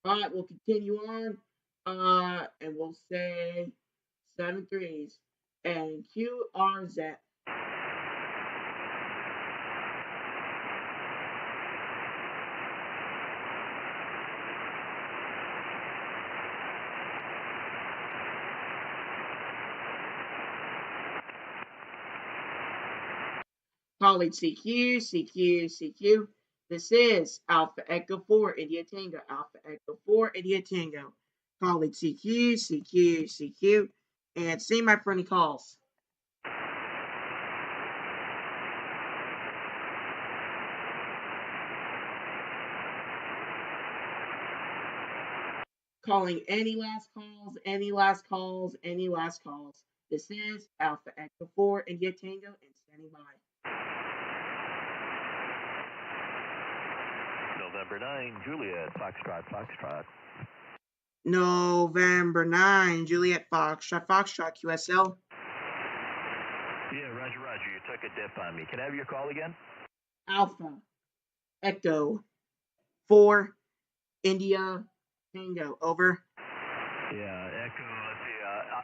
All right, we'll continue on. And we'll say 7-3s and QRZ. Colleague CQ, CQ, CQ. This is Alpha Echo 4 India Tango. Alpha Echo 4 India Tango. Colleague CQ, CQ, CQ. And see my friendly calls. Calling any last calls, any last calls, any last calls. This is Alpha Echo 4 India Tango and standing by. November 9, Juliet, Foxtrot, Foxtrot. November 9, Juliet Foxtrot, Foxtrot, QSL. Yeah, Roger, Roger. You took a dip on me. Can I have your call again? Alpha Echo 4 India Tango. Over. Yeah, Echo, let's see,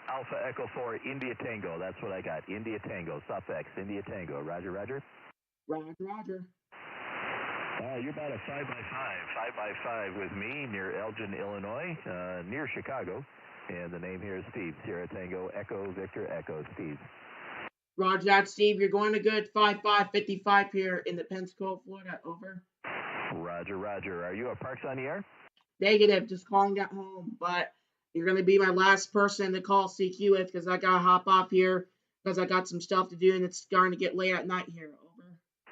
Alpha Echo 4 India Tango. That's what I got. India Tango, suffix, India Tango. Roger, Roger. Roger, Roger. You're about a 5x5 with me near Elgin, Illinois, near Chicago. And the name here is Steve. Sierra Tango, Echo, Victor, Echo, Steve. Roger that, Steve. You're going to good 5555 here in the Pensacola, Florida. Over. Roger, Roger. Are you at Parks on the Air? Negative. Just calling at home. But you're going to be my last person to call CQ with because I got to hop off here because I got some stuff to do and it's starting to get late at night here. Over.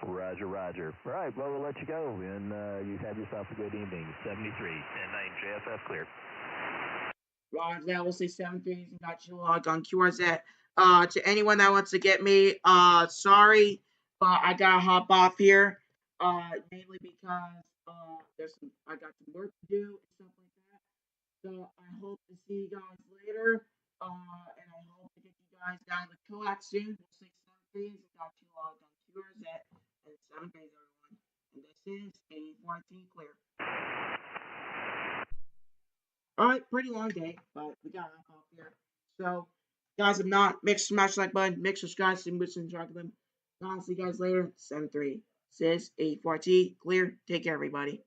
Roger, Roger. All right, well, we'll let you go, and you have yourself a good evening. 73 and 9 JFF clear. Roger that. We'll say 7-3 and got you logged on QRZ. To anyone that wants to get me, sorry, but I got to hop off here, mainly because I got some work to do and stuff like that. So I hope to see you guys later, and I hope to get you guys down to Coax soon. We'll say 7-3 and got you logged on QRZ. And 7 days, everyone. And this is A14 clear. Alright, pretty long day, but we got to hop off here. So, guys, if not, make sure to smash the like button, make sure to subscribe, and listen to them. I'll see you guys later. 7-3. This is A14 clear. Take care, everybody.